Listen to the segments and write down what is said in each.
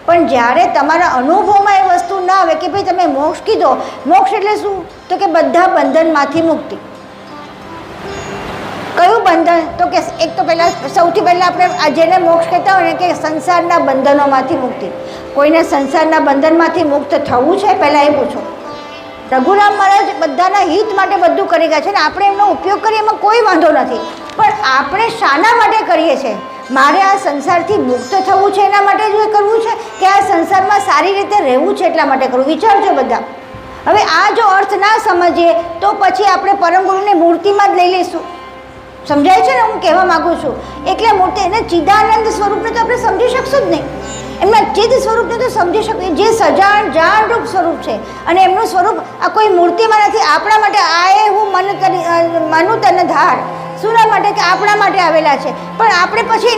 પણ જ્યારે તમારા અનુભવમાં એ વસ્તુ ના આવે કે ભાઈ તમે મોક્ષ કીધો, મોક્ષ એટલે શું? તો કે બધા બંધનમાંથી મુક્તિ. કયું બંધન? તો કે એક તો પહેલાં સૌથી પહેલાં આપણે જેને મોક્ષ કહેતા હોય ને કે સંસારના બંધનોમાંથી મુક્તિ. કોઈને સંસારના બંધનમાંથી મુક્ત થવું છે? પહેલાં એ પૂછો. રઘુરામ મહારાજ બધાના હિત માટે બધું કરી ગયા છે ને આપણે એમનો ઉપયોગ કરીએ એમાં કોઈ વાંધો નથી, પણ આપણે શાના માટે કરીએ છીએ? મારે આ સંસારથી મુક્ત થવું છે એના માટે જ કરવું છે કે આ સંસારમાં સારી રીતે રહેવું છે એટલા માટે કરવું? વિચારજો બધા. હવે આ જો અર્થ ના સમજીએ તો પછી આપણે પરમ ગુરુને મૂર્તિમાં જ લઈ લઈશું. સમજાય છે ને હું કહેવા માગું છું? એટલે મૂર્તિ એને ચિદાનંદ સ્વરૂપને તો આપણે સમજી શકશું જ નહીં. એમના ચિદ સ્વરૂપને તો સમજી શકીએ જે સજાણ જાણ રૂપ સ્વરૂપ છે અને એમનું સ્વરૂપ આ કોઈ મૂર્તિમાં નથી. આપણા માટે આએ હું મનુ તન ધાર સુના માટે કે આપણા માટે આવેલા છે, પણ આપણે પછી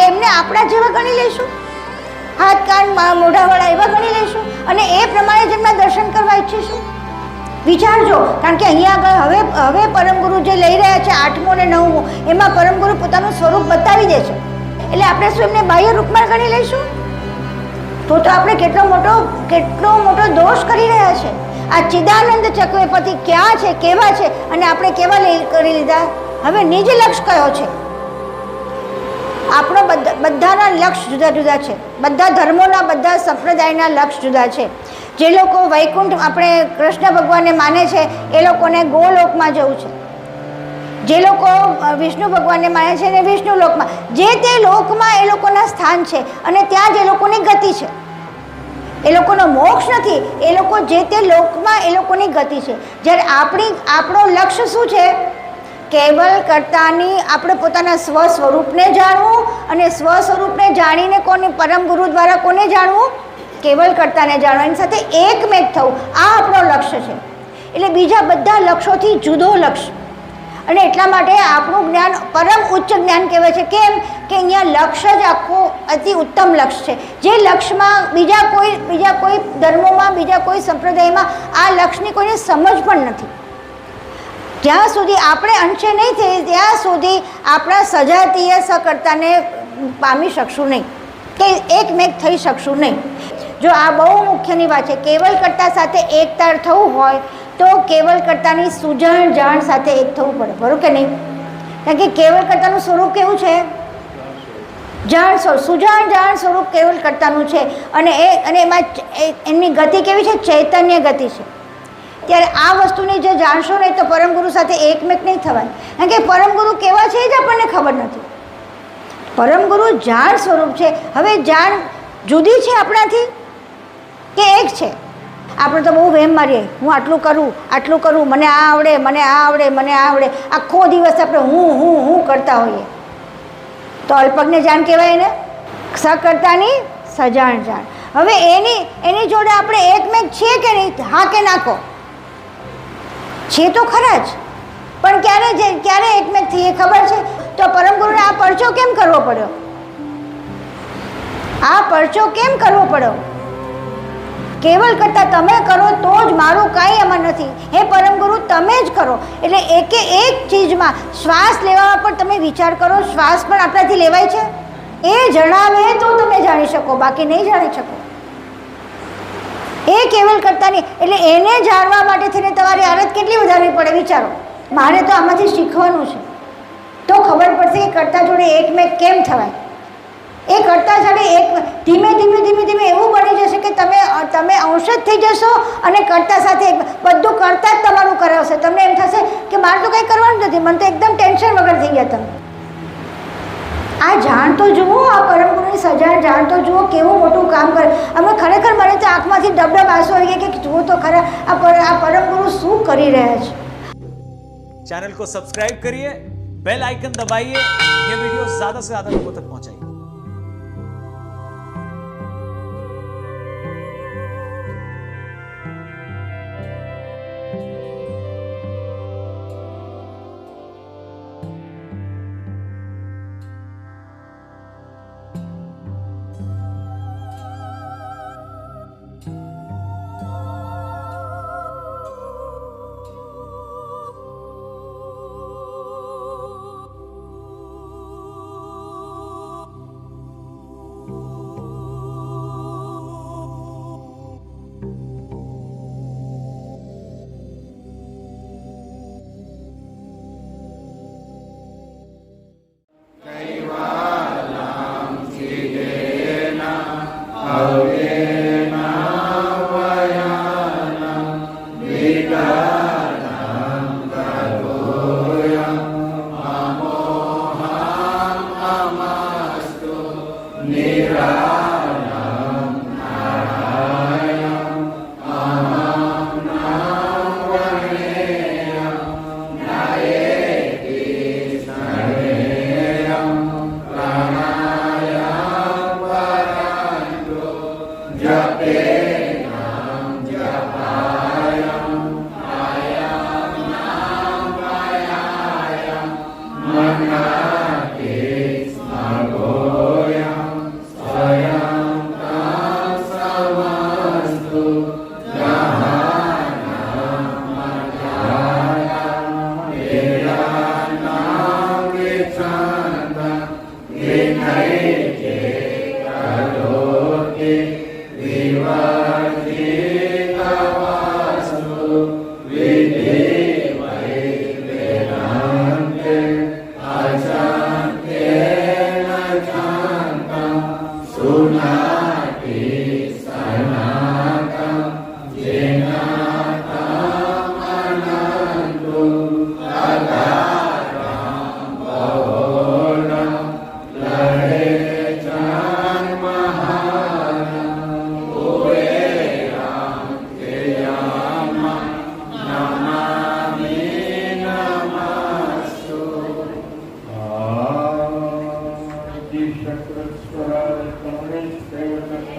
એમને આપણા જેવા ગણી લઈશું, હાથ કાન મોઢાવાળા એવા ગણી લઈશું અને એ પ્રમાણે જ એમના દર્શન કરવા ઈચ્છીશું. વિચારજો, કારણ કે અહીંયા આગળ હવે પરમગુરુ જે લઈ રહ્યા છે 8મો અને 9મો એમાં પરમગુરુ પોતાનું સ્વરૂપ બતાવી દે છે. એટલે આપણે શું એમને બાહ્ય રૂપમાં ગણી લઈશું? તો આપણે કેટલો મોટો દોષ કરી રહ્યા છે. આ ચિદાનંદ ચક્રવર્તી ક્યાં છે, કેવા છે અને આપણે કેવા કરી લીધા? હવે નિજ લક્ષ્ય કયો છે? આપણો બધાના લક્ષ્ય જુદા જુદા છે. બધા ધર્મોના બધા સંપ્રદાયના લક્ષ્ય જુદા છે. જે લોકો વૈકુંઠ આપણે કૃષ્ણ ભગવાનને માને છે એ લોકોને ગોલોકમાં જવું છે. જે લોકો વિષ્ણુ ભગવાનને માને છે ને વિષ્ણુ લોકમાં, જે તે લોકમાં એ લોકોના સ્થાન છે અને ત્યાં જ એ લોકોની ગતિ છે. એ લોકોનો મોક્ષ નથી, એ લોકો જે તે લોકમાં એ લોકોની ગતિ છે. જ્યારે આપણો લક્ષ્ય શું છે? કેવલ કર્તાની આપણે પોતાના સ્વ સ્વરૂપને જાણવું અને સ્વ સ્વરૂપને જાણીને પરમ ગુરુ દ્વારા કોને જાણવું? કેવલ કર્તાને જાણવું, એની સાથે એકમેક થવું. આ આપણો લક્ષ્ય છે. એટલે બીજા બધા લક્ષ્યોથી જુદો લક્ષ્ય. અને એટલા માટે આપણું જ્ઞાન પરમ ઉચ્ચ જ્ઞાન કહેવાય છે. કેમ કે અહીંયા લક્ષ્ય જ આખું અતિ ઉત્તમ લક્ષ્ય છે. જે લક્ષ્યમાં બીજા કોઈ ધર્મોમાં બીજા કોઈ સંપ્રદાયમાં આ લક્ષ્યની કોઈને સમજ પણ નથી. જ્યાં સુધી આપણે અંશે નહીં થઈ ત્યાં સુધી આપણા સજાતીય સકર્તાને પામી શકશું નહીં કે એકમેક થઈ શકશું નહીં. જો આ બહુ મુખ્યની વાત છે. કેવલ કર્તા સાથે એકતાર થવું હોય તો કેવલ કર્તાની સુજાણ જાણ સાથે એક થવું પડે, બરોબર કે નહીં? કારણ કે કેવલ કર્તાનું સ્વરૂપ કેવું છે? જાણ સ્વરૂપ, સુજાણ જાણ સ્વરૂપ કેવલ કર્તાનું છે અને એમાં એમની ગતિ કેવી છે? ચૈતન્ય ગતિ છે. ત્યારે આ વસ્તુને જે જાણશો નહીં તો પરમગુરુ સાથે એકમેક નહીં થવાય. કારણ કે પરમગુરુ કેવા છે એ જ આપણને ખબર નથી. પરમગુરુ જાણ સ્વરૂપ છે. હવે જાણ જુદી છે આપણાથી કે એક છે? આપણે તો બહુ વહેમ મારીએ, હું આટલું કરું, મને આ આવડે. આખો દિવસ આપણે હું કરતા હોઈએ તો અલ્પજ્ઞ જાણ કહેવાય ને? સકર્તાની સજાણ જાણ. હવે એની જોડે આપણે એકમેક છીએ કે નહીં? હા કે ના કહો? છે તો ખરા જ, પણ ક્યારે એકમેક થઈએ ખબર છે? તો પરમગુરુને આ પરચો કેમ કરવો પડ્યો? કેવલ કરતા તમે કરો તો જ, મારું કાંઈ એમાં નથી. હે પરમગુરુ તમે જ કરો. એટલે એકે એક ચીજમાં શ્વાસ લેવામાં પણ તમે વિચાર કરો. શ્વાસ પણ આપણાથી લેવાય છે? એ જણાવે તો તમે જાણી શકો, બાકી નહીં જાણી શકો. એ કેવલ કરતાની, એટલે એને જાણવા માટે થઈને તમારી આરત કેટલી વધારવી પડે વિચારો. મારે તો આમાંથી શીખવાનું છે તો ખબર પડશે કે કર્તા જોડે એકમેક કેમ થવાય. એ કર્તા સાથે ધીમે ધીમે એવું બની જશે કે તમે અંશત થઈ જશો અને કર્તા સાથે બધું કરતા જ તમારું કરાવશે. તમને એમ થશે કે મારે તો કંઈ કરવાનું નથી, મને તો એકદમ ટેન્શન વગર થઈ ગયા તમે. આ જાણ તો જુઓ, આ પરમગુરુની સજાણ જાણ તો જુઓ કેવું મોટું કામ કરે. અમે ખરેખર મને તો આંખમાંથી ડબડબ આંસુ આવી ગયા કે જુઓ તો ખરા આ પરમગુરુ શું કરી રહ્યા છે. चैनल को सब्सक्राइब करिए, बेल आइकन दबाइए, ये वीडियो ज्यादा से ज्यादा लोगों तक पहुंचाइए.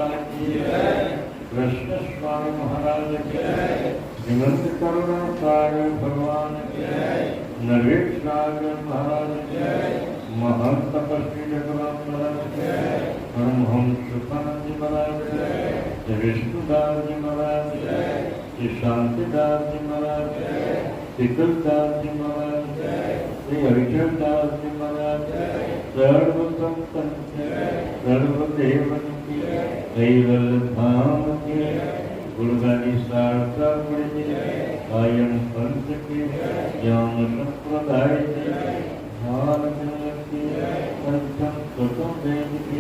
माता की कृष्ण स्वामी महाराज की हेमंत करुणा सागर भगवान की नरेश नागर महाराज की महंत तपस्वी जगन्नाथ महाराज की परमहंस सुखानंद जी महाराज की विष्णुदास जी महाराज की शांतिदास जी महाराज की शीतलदास जी महाराज श्री हरिचंदास जी महाराज सर्वोत्तम संत सर्वदेवन की कैवल धाम की गुणगानी सारसा गुणी कायम पंथ की ज्ञान संप्रदाय की ध्यान की संतम स्वतम देव की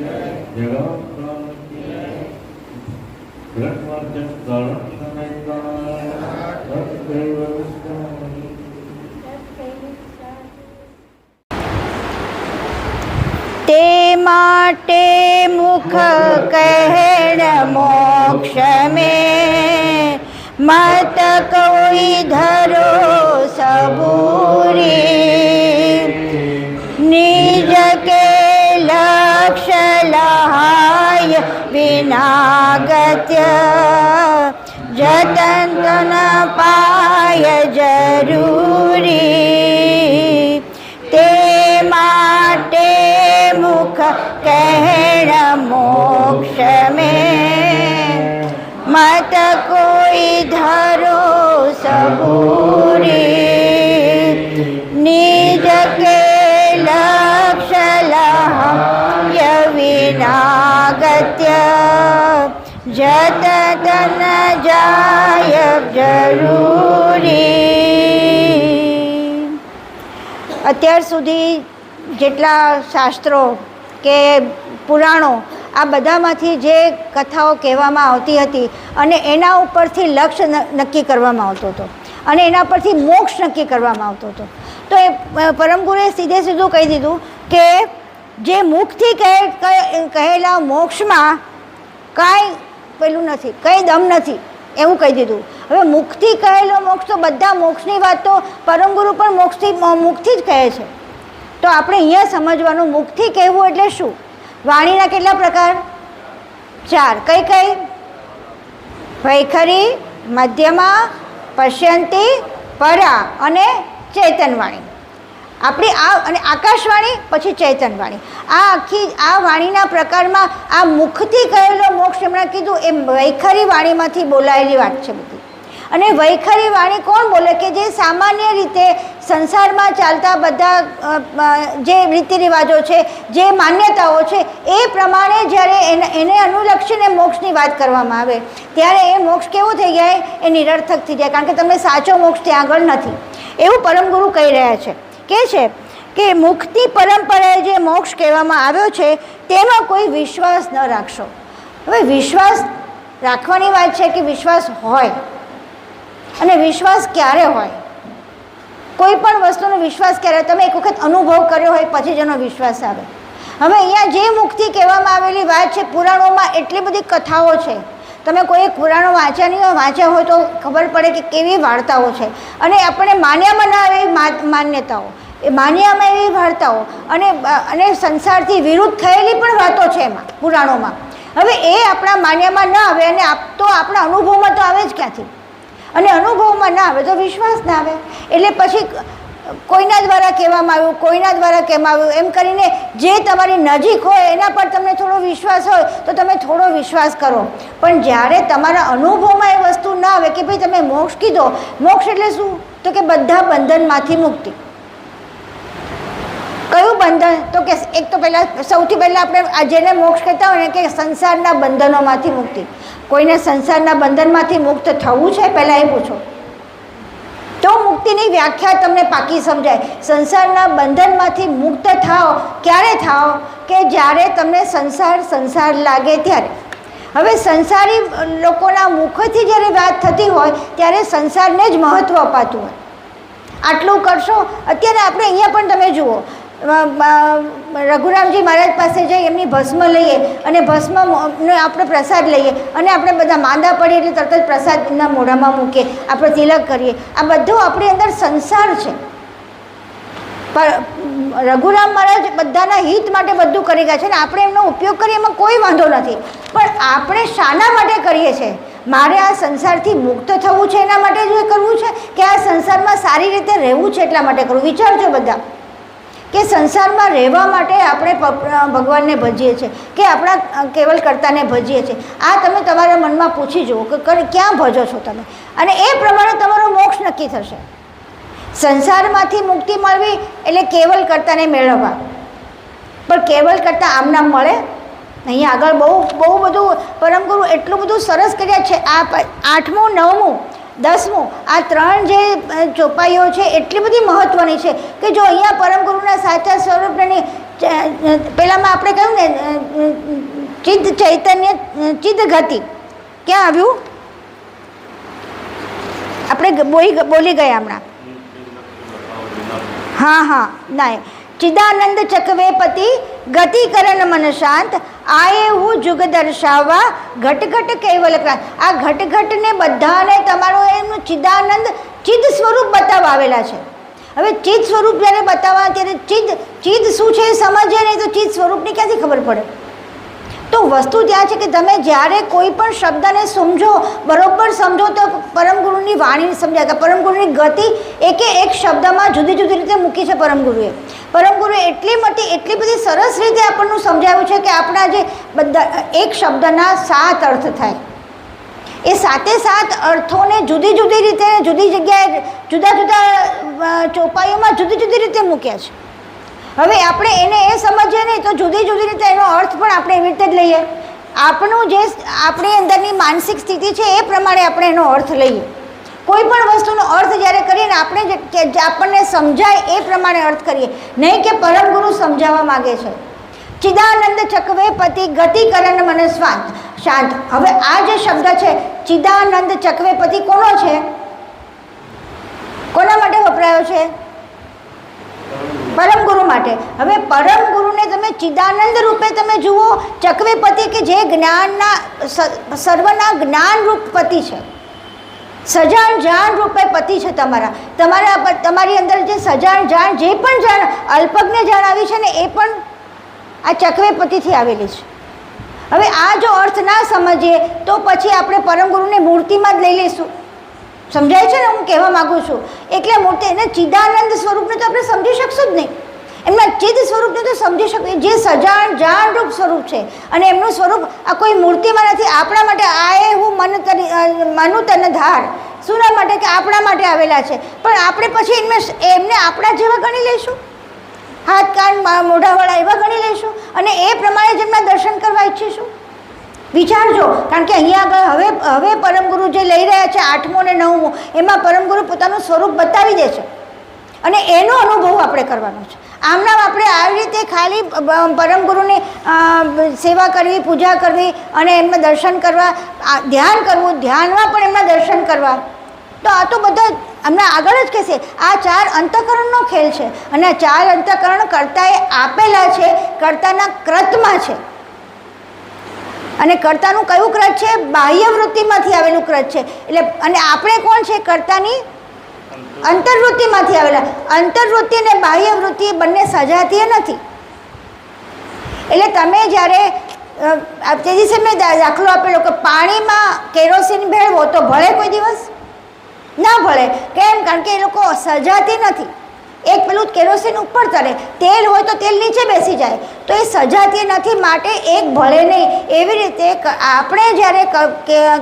जगत प्राण की ब्रह्मचर्य कारण समय તે માટે મુખ કહેણ મોક્ષ में मत कोई धरो सबूरी निज के लक्ष्य लहाय विनागत्य जतन तन पाय जरूरी ते माटे मुख कहण मोक्ष में मत कोई धरो सबूरी निज के लक्ष्य लहाय विनागत्य जत तन जाय जरूरी। અત્યાર સુધી જેટલા શાસ્ત્રો કે પુરાણો આ બધામાંથી જે કથાઓ કહેવામાં આવતી હતી અને એના ઉપરથી લક્ષ્ય નક્કી કરવામાં આવતો હતો અને એના પરથી મોક્ષ નક્કી કરવામાં આવતો હતો, તો એ પરમગુરુએ સીધે સીધું કહી દીધું કે જે મુખથી કહેલા મોક્ષમાં કાંઈ પેલું નથી, કંઈ દમ નથી, એવું કહી દીધું. હવે મુખથી કહેલો મોક્ષ તો બધા મોક્ષની વાત તો પરમગુરુ પણ મુખથી જ કહે છે. તો આપણે અહીંયા સમજવાનું મુખથી કહેવું એટલે શું. વાણીના કેટલા પ્રકાર? 4. કઈ કઈ? વૈખરી, મધ્યમા, પશ્યંતી, પરા અને ચેતનવાણી. આપણી આ અને આકાશવાણી, પછી ચૈતનવાણી. આ આખી આ વાણીના પ્રકારમાં આ મુખથી કહેલો મોક્ષ એમણે કીધું એ વૈખરી વાણીમાંથી બોલાયેલી વાત છે બધી. અને વૈખરી વાણી કોણ બોલે? કે જે સામાન્ય રીતે સંસારમાં ચાલતા બધા જે રીતિ રિવાજો છે, જે માન્યતાઓ છે, એ પ્રમાણે જ્યારે એને અનુલક્ષીને મોક્ષની વાત કરવામાં આવે ત્યારે એ મોક્ષ કેવો થઈ જાય? એ નિરર્થક થઈ જાય, કારણ કે તમને સાચો મોક્ષ ત્યાં આગળ નથી, એવું પરમગુરુ કહી રહ્યા છે. કે છે કે મુક્તિ પરંપરાએ જે મોક્ષ કહેવામાં આવ્યો છે તેમાં કોઈ વિશ્વાસ ન રાખશો. હવે વિશ્વાસ રાખવાની વાત છે કે વિશ્વાસ હોય, અને વિશ્વાસ ક્યારે હોય? કોઈ પણ વસ્તુનો વિશ્વાસ ક્યારે? તમે એક વખત અનુભવ કર્યો હોય પછી જ એનો વિશ્વાસ આવે. હવે અહીંયા જે મુક્તિ કહેવામાં આવેલી વાત છે, પુરાણોમાં એટલી બધી કથાઓ છે, તમે કોઈ એક પુરાણો વાંચ્યા હોય તો ખબર પડે કે કેવી વાર્તાઓ છે, અને આપણે માન્યામાં ના આવે એવી માન્યતાઓ, એ માન્યામાં એવી વાર્તાઓ અને સંસારથી વિરુદ્ધ થયેલી પણ વાતો છે એમાં પુરાણોમાં. હવે એ આપણા માન્યામાં ના આવે અને તો આપણા અનુભવમાં તો આવે જ ક્યાંથી? અને અનુભવમાં ના આવે તો વિશ્વાસ ના આવે. એટલે પછી કોઈના દ્વારા કહેવામાં આવ્યું, કોઈના દ્વારા કહેવામાં આવ્યું, એમ કરીને જે તમારી નજીક હોય એના પર તમને થોડો વિશ્વાસ હોય તો તમે થોડો વિશ્વાસ કરો. પણ જ્યારે તમારા અનુભવમાં એ વસ્તુ ના આવે કે ભાઈ તમે મોક્ષ કીધો, મોક્ષ એટલે શું? તો કે બધા બંધનમાંથી મુક્તિ. કયું બંધન? તો કે એક તો પહેલાં સૌથી પહેલાં આપણે જેને મોક્ષ કહેતા હોય ને કે સંસારના બંધનોમાંથી મુક્તિ. કોઈને સંસારના બંધનમાંથી મુક્ત થવું છે? પહેલાં એ પૂછો તો મુક્તિની વ્યાખ્યા તમને પાકી સમજાય. સંસારના બંધનમાંથી મુક્ત થાઓ ક્યારે થાઓ? કે જ્યારે તમને સંસાર લાગે ત્યારે. હવે સંસારી લોકોના મુખથી જ્યારે વાત થતી હોય ત્યારે સંસારને જ મહત્ત્વ અપાતું હોય. આટલું કરશો. અત્યારે આપણે અહીંયા પણ તમે જુઓ, રઘુરામજી મહારાજ પાસે જઈ એમની ભસ્મ લઈએ અને ભસ્મનો આપણે પ્રસાદ લઈએ, અને આપણે બધા માંદા પડીએ એટલે તરત જ પ્રસાદ એમના મોઢામાં મૂકીએ, આપણે તિલક કરીએ. આ બધું આપણી અંદર સંસાર છે. રઘુરામ મહારાજ બધાના હિત માટે બધું કરી ગયા છે ને આપણે એમનો ઉપયોગ કરીએ એમાં કોઈ વાંધો નથી, પણ આપણે શાના માટે કરીએ છીએ? મારે આ સંસારથી મુક્ત થવું છે એના માટે જ કરવું છે કે આ સંસારમાં સારી રીતે રહેવું છે એટલા માટે કરવું? વિચારજો બધા કે સંસારમાં રહેવા માટે આપણે ભગવાનને ભજીએ છીએ કે આપણા કેવલ કર્તાને ભજીએ છીએ? આ તમે તમારા મનમાં પૂછી જુઓ કે ક્યાં ભજો છો તમે, અને એ પ્રમાણે તમારો મોક્ષ નક્કી થશે. સંસારમાંથી મુક્તિ મળવી એટલે કેવલ કર્તાને મેળવવા, પણ કેવલ કર્તા આમ નામ મળે? અહીંયા આગળ બહુ બધું પરમગુરુ એટલું બધું સરસ કર્યા છે. આ 8મું 9મું 10મું આ 3 જે ચોપાઈઓ છે એટલી બધી મહત્ત્વની છે કે જો અહીંયા પરમગુરુના સાચા સ્વરૂપની પહેલાંમાં આપણે કહ્યું ને ચિત્ત ચૈતન્ય ચિત્ત ગતિ ક્યાં આવ્યું? આપણે બોલી ગયા હમણાં. હા ના, ચિદાનંદ ચકવે પતિ ગતિ કરન મન શાંત આયે હું જુગ દર્શાવવા ઘટઘટ કેવલ ક્રાંત. આ ઘટઘટને બધાને તમારો એમનું ચિદાનંદ ચિદ સ્વરૂપ બતાવવા આવેલા છે. હવે ચિદ સ્વરૂપ જ્યારે બતાવવા ત્યારે ચિદ શું છે એ સમજીએ નહીં તો ચિદ સ્વરૂપની ક્યાંથી ખબર પડે? તો વસ્તુ ત્યાં છે કે તમે જ્યારે કોઈ પણ શબ્દને સમજો, બરોબર સમજો તો પરમગુરુની વાણીને સમજાય કે પરમગુરુની ગતિ એક શબ્દમાં જુદી જુદી રીતે મૂકી છે પરમગુરુએ. પરમગુરુએ એટલી બધી સરસ રીતે આપણને સમજાવ્યું છે કે આપણા જે બધા એક શબ્દના 7 અર્થ થાય, એ 7 અર્થોને જુદી જુદી રીતે જુદી જગ્યાએ જુદા જુદા ચોપાઈઓમાં જુદી જુદી રીતે મૂક્યા છે. હવે આપણે એને એ સમજીએ નહીં તો જુદી જુદી રીતે એનો અર્થ પણ આપણે એવી રીતે જ લઈએ. આપણું જે આપણી અંદરની માનસિક સ્થિતિ છે એ પ્રમાણે આપણે એનો અર્થ લઈએ. કોઈ પણ વસ્તુનો અર્થ જ્યારે કરીએ ને આપણે આપણને સમજાય એ પ્રમાણે અર્થ કરીએ, નહીં કે પરમગુરુ સમજાવવા માગે છે. ચિદાનંદ ચકવે પતિ ગતિ કરન મન શાંત. હવે આ જે શબ્દ છે ચિદાનંદ ચકવે પતિ કોનો છે? કોના માટે વપરાયો છે? પરમગુરુ માટે. હવે પરમગુરુને તમે ચિદાનંદ રૂપે તમે જુઓ, ચકવે પતિ કે જે જ્ઞાનના સર્વના જ્ઞાન રૂપ પતિ છે, સજાણ જાણ રૂપે પતિ છે. તમારી અંદર જે સજાણ જાણ જે પણ જાણ અલ્પજ્ઞ જાણ આવી છે ને એ પણ આ ચકવે પતિથી આવેલી છે. હવે આ જો અર્થ ના સમજીએ તો પછી આપણે પરમગુરુને મૂર્તિમાં જ લઈ લઈશું. સમજાય છે ને હું કહેવા માગું છું? એટલે મૂર્તિ એને ચિદાનંદ સ્વરૂપને તો આપણે સમજી શકશું જ નહીં. એમના ચિદ સ્વરૂપને તો સમજી શકીએ જે સજાણ જાણ રૂપ સ્વરૂપ છે, અને એમનું સ્વરૂપ આ કોઈ મૂર્તિમાં નથી. આપણા માટે આએ હું મનુ તન ધાર સુના માટે કે આપણા માટે આવેલા છે, પણ આપણે પછી એમને આપણા જેવા ગણી લઈશું, હાથ કાન મોઢાવાળા એવા ગણી લઈશું, અને એ પ્રમાણે જ એમના દર્શન કરવા ઈચ્છીશું. વિચારજો, કારણ કે અહીંયા આગળ હવે પરમગુરુ જે લઈ રહ્યા છે 8મું અને 9મું એમાં પરમગુરુ પોતાનું સ્વરૂપ બતાવી દે છે, અને એનો અનુભવ આપણે કરવાનો છે. આમના આપણે આવી રીતે ખાલી પરમગુરુની સેવા કરવી, પૂજા કરવી અને એમના દર્શન કરવા, ધ્યાન કરવું, ધ્યાનમાં પણ એમના દર્શન કરવા, તો આ તો બધા હમણાં આગળ જ કહેશે આ 4 અંતઃકરણનો ખેલ છે, અને આ 4 અંતઃકરણ કર્તાએ આપેલા છે, કર્તાના કૃતમાં છે. અને કર્તાનું કયું કૃત છે? બાહ્ય વૃત્તિમાંથી આવેલું કૃત છે. એટલે અને આપણે કોણ છે? કર્તાની અંતર્વૃત્તિમાંથી આવેલા. અંતર્વૃત્તિ અને બાહ્ય વૃત્તિ બંને સજાતીય નથી. એટલે તમે જ્યારે તે દિવસે મેં દાખલો આપેલો કે પાણીમાં કેરોસીન ભેળવો તો ભળે કોઈ દિવસ? ના ભળે. કેમ? કારણ કે એ લોકો સજાતી નથી. એક પેલું કેરોસીન ઉપર તરે, તેલ હોય તો તેલ નીચે બેસી જાય, તો એ સજાતી નથી, માટે એક ભળે નહીં. એવી રીતે આપણે જ્યારે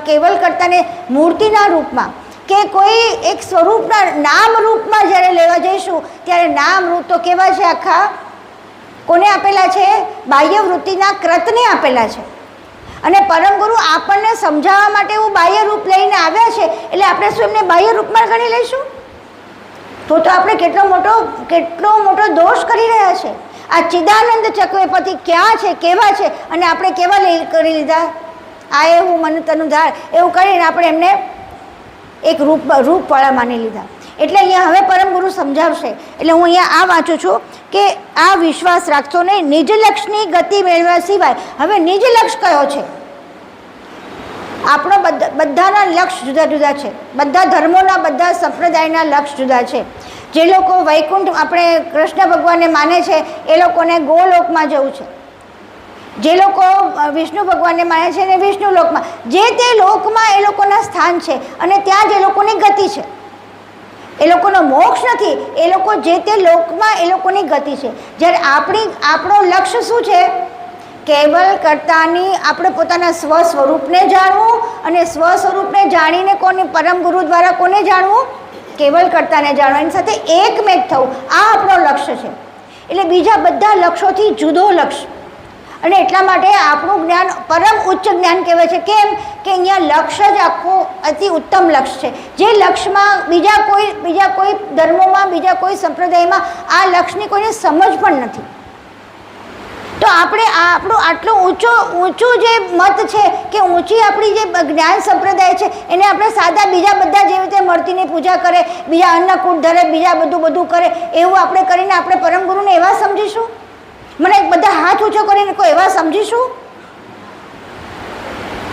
કેવલ કર્તાને મૂર્તિના રૂપમાં કે કોઈ એક સ્વરૂપના નામ રૂપમાં જ્યારે લેવા જઈશું ત્યારે નામ રૂપ તો કેવા છે? આખા કોને આપેલા છે? બાહ્ય વૃત્તિના કૃતને આપેલા છે. અને પરમગુરુ આપણને સમજાવવા માટે એવું બાહ્ય રૂપ લઈને આવ્યા છે, એટલે આપણે શું એમને બાહ્ય રૂપમાં ગણી લઈશું? તો આપણે કેટલો મોટો દોષ કરી રહ્યા છે. આ ચિદાનંદ ચકવે પતિ ક્યાં છે, કેવા છે, અને આપણે કેવા કરી લીધા? આ એવું મન તનું ધાર એવું કરીને આપણે એમને એક રૂપવાળા માની લીધા. એટલે અહીંયા હવે પરમગુરુ સમજાવશે. એટલે હું અહીંયા આ વાંચું છું કે આ વિશ્વાસ રાખશો નહીં, નિજ લક્ષની ગતિ મેળવ્યા સિવાય. હવે નિજ લક્ષ કયો છે? આપણો બધાના લક્ષ જુદા જુદા છે. બધા ધર્મોના, બધા સંપ્રદાયના લક્ષ જુદા છે. જે લોકો વૈકુંઠ આપણે કૃષ્ણ ભગવાનને માને છે એ લોકોને ગોલોકમાં જવું છે. જે લોકો વિષ્ણુ ભગવાનને માને છે ને વિષ્ણુ લોકમાં, જે તે લોકમાં એ લોકોના સ્થાન છે અને ત્યાં જ એ લોકોની ગતિ છે. એ લોકોનો મોક્ષ નથી, એ લોકો જે તે લોકમાં એ લોકોની ગતિ છે. જ્યારે આપણો લક્ષ્ય શું છે? કેવલ કર્તાની આપણે પોતાના સ્વ સ્વરૂપને જાણવું અને સ્વ સ્વરૂપને જાણીને કોને પરમ ગુરુ દ્વારા કોને જાણવું? કેવલ કર્તાને જાણવું, એની સાથે એકમેક થવું. આ આપણો લક્ષ્ય છે. એટલે બીજા બધા લક્ષ્યોથી જુદો લક્ષ્ય. અને એટલા માટે આપણું જ્ઞાન પરમ ઉચ્ચ જ્ઞાન કહેવાય છે. કેમ કે અહીંયા લક્ષ્ય જ આખું અતિ ઉત્તમ લક્ષ્ય છે. જે લક્ષ્યમાં બીજા કોઈ ધર્મોમાં, બીજા કોઈ સંપ્રદાયમાં આ લક્ષ્યની કોઈને સમજ પણ નથી. તો આપણે આપણું આટલું ઊંચું જે મત છે કે ઊંચી આપણી જે જ્ઞાન સંપ્રદાય છે એને આપણે સાદા બીજા બધા જેવી રીતે મૂર્તિની પૂજા કરે, બીજા અન્નકૂટ ધરે, બીજા બધું કરે, એવું આપણે કરીને આપણે પરમ ગુરુને એવા સમજીશું? મને બધા હાથ ઊંચો કરીને કોઈ એવા સમજીશું?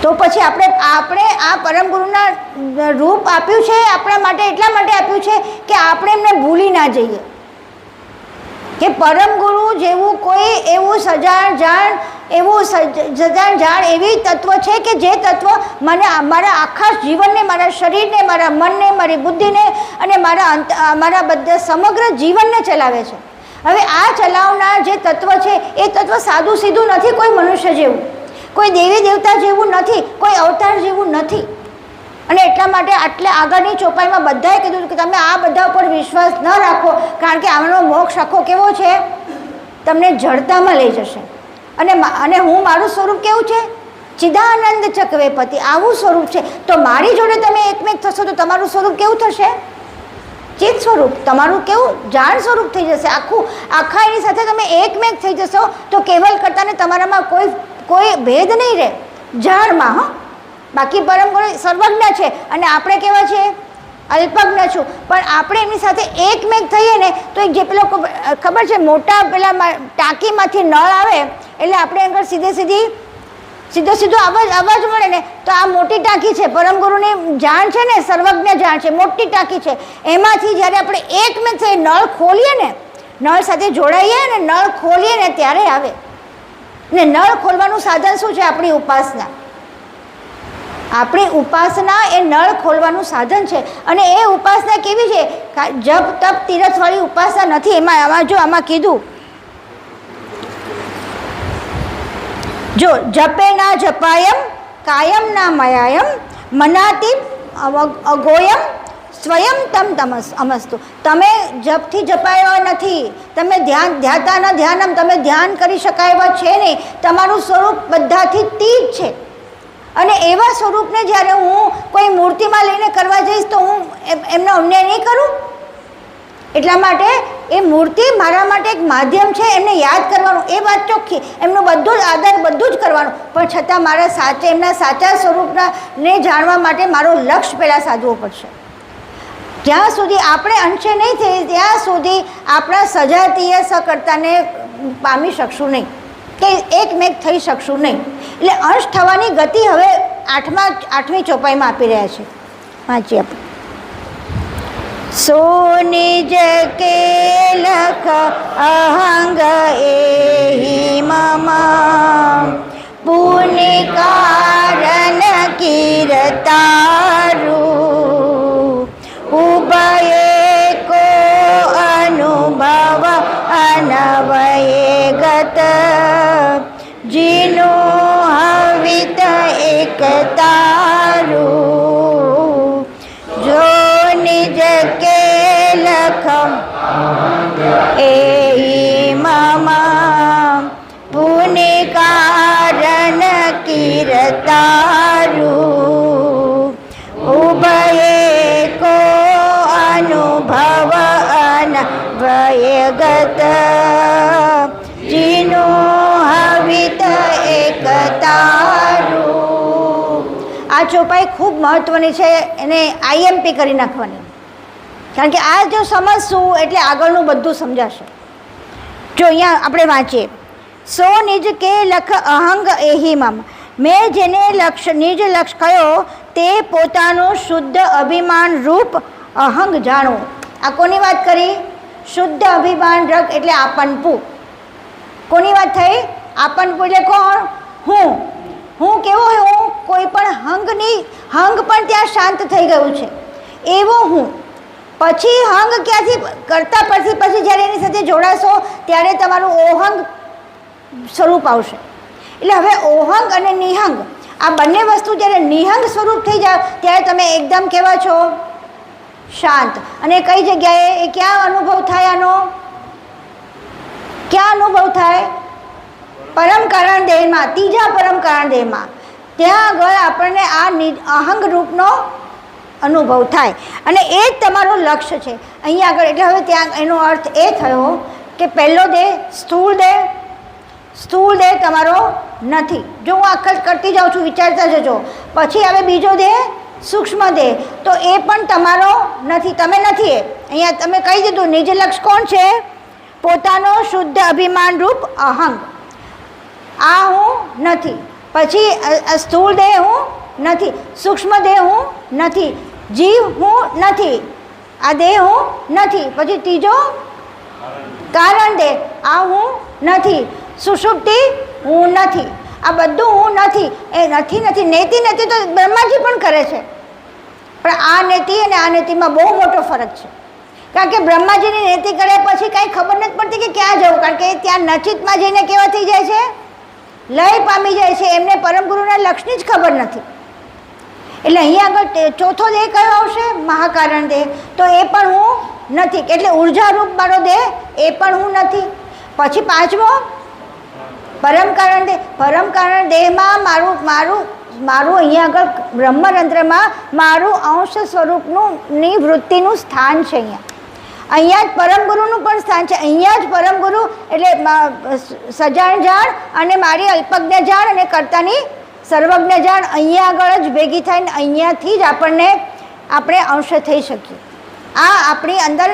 તો પછી આપણે આ પરમ ગુરુના રૂપ આપ્યું છે આપણા માટે, એટલા માટે આપ્યું છે કે આપણે એમને ભૂલી ના જઈએ. કે પરમ ગુરુ જેવું કોઈ એવું સજાણ જાણ એવી તત્વ છે કે જે તત્વ મને મારા આખા જીવનને, મારા શરીરને, મારા મનને, મારી બુદ્ધિને અને મારા બધા સમગ્ર જીવનને ચલાવે છે. હવે આ ચલાવનાર જે તત્વ છે એ તત્વ સાદું સીધું નથી, કોઈ મનુષ્ય જેવું, કોઈ દેવી દેવતા જેવું નથી, કોઈ અવતાર જેવું નથી. અને એટલા માટે આટલે આગળની ચોપાઈમાં બધાએ કીધું કે તમે આ બધા ઉપર વિશ્વાસ ન રાખો, કારણ કે આનો મોક્ષ આખો કેવો છે? તમને જડતામાં લઈ જશે. અને હું મારું સ્વરૂપ કેવું છે? ચિદાનંદ ચક્વેપતિ, આવું સ્વરૂપ છે. તો મારી જોડે તમે એકમેક થશો તો તમારું સ્વરૂપ કેવું થશે? ચિત્ત સ્વરૂપ. તમારું કેવું? જાણ સ્વરૂપ થઈ જશે. આખા એની સાથે તમે એકમેક થઈ જશો તો કેવલ કરતાને તમારામાં કોઈ ભેદ નહીં રહે જાણમાં. હા, બાકી પરમ ગુરુ સર્વજ્ઞ છે અને આપણે કેવા છે? અલ્પજ્ઞ છું. પણ આપણે એમની સાથે એકમેક થઈએ ને તો એક જે પેલો ખબર છે મોટા પેલા ટાંકીમાંથી નળ આવે એટલે આપણે આગળ સીધો અવાજ મળે ને, તો આ મોટી ટાંકી છે, પરમ ગુરુની જાણ છે ને, સર્વજ્ઞ જાણ છે, મોટી ટાંકી છે. એમાંથી જ્યારે આપણે એકમેક થઈએ, નળ ખોલીએ ને, નળ સાથે જોડાઈએ ને, નળ ખોલીએ ને ત્યારે આવે. ને નળ ખોલવાનું સાધન શું છે? આપણી ઉપાસના. આપણી ઉપાસના એ નળ ખોલવાનું સાધન છે. અને એ ઉપાસના કેવી છે? જપ તપ તીરથવાળી ઉપાસના નથી. આમાં કીધું, જો જપે ના જપાયમ, કાયમ ના મયાયમ, મનાતિ અગોયમ, સ્વયં તમ અમસ્તુ. તમે જપથી જપાયા નથી, તમે ધ્યાતા ન ધ્યાનમ, તમે ધ્યાન કરી શકાય એવા છે નહીં. તમારું સ્વરૂપ બધાથી તીજ છે. અને એવા સ્વરૂપને જ્યારે હું કોઈ મૂર્તિમાં લઈને કરવા જઈશ તો હું એમનો અન્યાય નહીં કરું. એટલા માટે એ મૂર્તિ મારા માટે એક માધ્યમ છે, એમને યાદ કરવાનું, એ વાત ચોખ્ખી. એમનું બધું જ આદર બધું જ કરવાનું, પણ છતાં મારા એમના સાચા સ્વરૂપને જાણવા માટે મારો લક્ષ્ય પહેલાં સાધવો પડશે. જ્યાં સુધી આપણે અંશે નહીં થઈએ ત્યાં સુધી આપણા સજાતીય સકર્તાને પામી શકશું નહીં, કે એકમેક થઈ શકશું નહીં. એટલે અંશ થવાની ગતિ હવે 8મી ચોપાઈમાં આપી રહ્યા છે. વાંચીએ આપણે. સો નિજ કે લખ અહંગ એહી મમ, પુનિ કારણ કીર્તારુ, ઉભયે કો અનુભવ અનવયે ગત, જીનો હવિત એકતારું, જો નિજ કે લખમ એહી મમ, પુનિ કારણ કીર્તારું, ઉભયે કો અનુભવ અનવયે ગત, જીનો હવિત એકતારું. આ ચોપાઈ ખૂબ મહત્વની છે, એને IMP કરી નાખવાની, કારણ કે આ જો સમજશું એટલે આગળનું બધું સમજાશે. જો અહીંયા આપણે વાંચીએ, સો નિજ કે લખ અહંગ એહી મમ, મેં જેને નિજ લક્ષ કયો તે પોતાનું શુદ્ધ અભિમાન રૂપ અહંગ જાણો. આ કોની વાત કરી? શુદ્ધ અભિમાન રગ એટલે આપનપું. કોની વાત થઈ? આપનપું એટલે કોણ? હું કેવો હું? કોઈ પણ હંગ પણ ત્યાં શાંત થઈ ગયું છે એવો હું. પછી હંગ ક્યાંથી કરતા પછી જ્યારે એની સાથે જોડાશો ત્યારે તમારું ઓહંગ સ્વરૂપ આવશે. એટલે હવે ઓહંગ અને નિહંગ આ બંને વસ્તુ જ્યારે નિહંગ સ્વરૂપ થઈ જાય ત્યારે તમે એકદમ કેવા છો? શાંત. અને કઈ જગ્યાએ એ ક્યાં અનુભવ થાય? આનો ક્યાં અનુભવ થાય? પરમ કારણ દેહમાં, ત્રીજા પરમ કારણ દેહમાં. ત્યાં આગળ આપણને આ અહંગ રૂપનો અનુભવ થાય અને એ જ તમારું લક્ષ્ય છે અહીંયા આગળ. એટલે હવે ત્યાં એનો અર્થ એ થયો કે પહેલો દેહ સ્થૂળ દેહ તમારો નથી. જો હું આખત કરતી જાઉં છું, વિચારતા જજો. પછી આવે બીજો દેહ સૂક્ષ્મ દેહ, તો એ પણ તમારો નથી, તમે નથી. એ અહીંયા તમે કહી દીધું નિજ લક્ષ કોણ છે? પોતાનો શુદ્ધ અભિમાન રૂપ અહંગ. આ હું નથી. પછી સ્થૂળ દેહ હું નથી, સૂક્ષ્મ દેહ હું નથી, જીવ હું નથી, આ દેહ હું નથી. પછી ત્રીજો કારણ દેહ, આ હું નથી, સુષુપ્તિ હું નથી, આ બધું હું નથી. એ નથી નેતિ તો બ્રહ્માજી પણ કરે છે, પણ આ નેતિ અને આ નેતિમાં બહુ મોટો ફરક છે. કારણ કે બ્રહ્માજીની નેતિ કર્યા પછી કાંઈ ખબર નથી પડતી કે ક્યાં જવું, કારણ કે ત્યાં નચિતમાં જઈને કેવા થઈ જાય છે? લય પામી જાય છે. એમને પરમગુરુના લક્ષની જ ખબર નથી. એટલે અહીંયા આગળ ચોથો દેહ કયો આવશે? મહાકારણ દેહ. તો એ પણ હું નથી, એટલે ઉર્જારૂપ મારો દેહ એ પણ હું નથી. પછી પાંચમો પરમ કારણ દેહ. પરમ કારણ દેહમાં મારું અહીંયા આગળ બ્રહ્મરંધ્રમાં મારું અંશ સ્વરૂપની વૃત્તિનું સ્થાન છે. અહીંયા જ પરમગુરુનું પણ સ્થાન છે. અહીંયા જ પરમગુરુ એટલે સજાણ જાણ અને મારી અલ્પજ્ઞ જાણ અને કર્તાની સર્વજ્ઞ જાણ અહીંયા આગળ જ ભેગી થઈને અહીંયાથી જ આપણે અંશ થઈ શકીએ. આ આપણી અંદર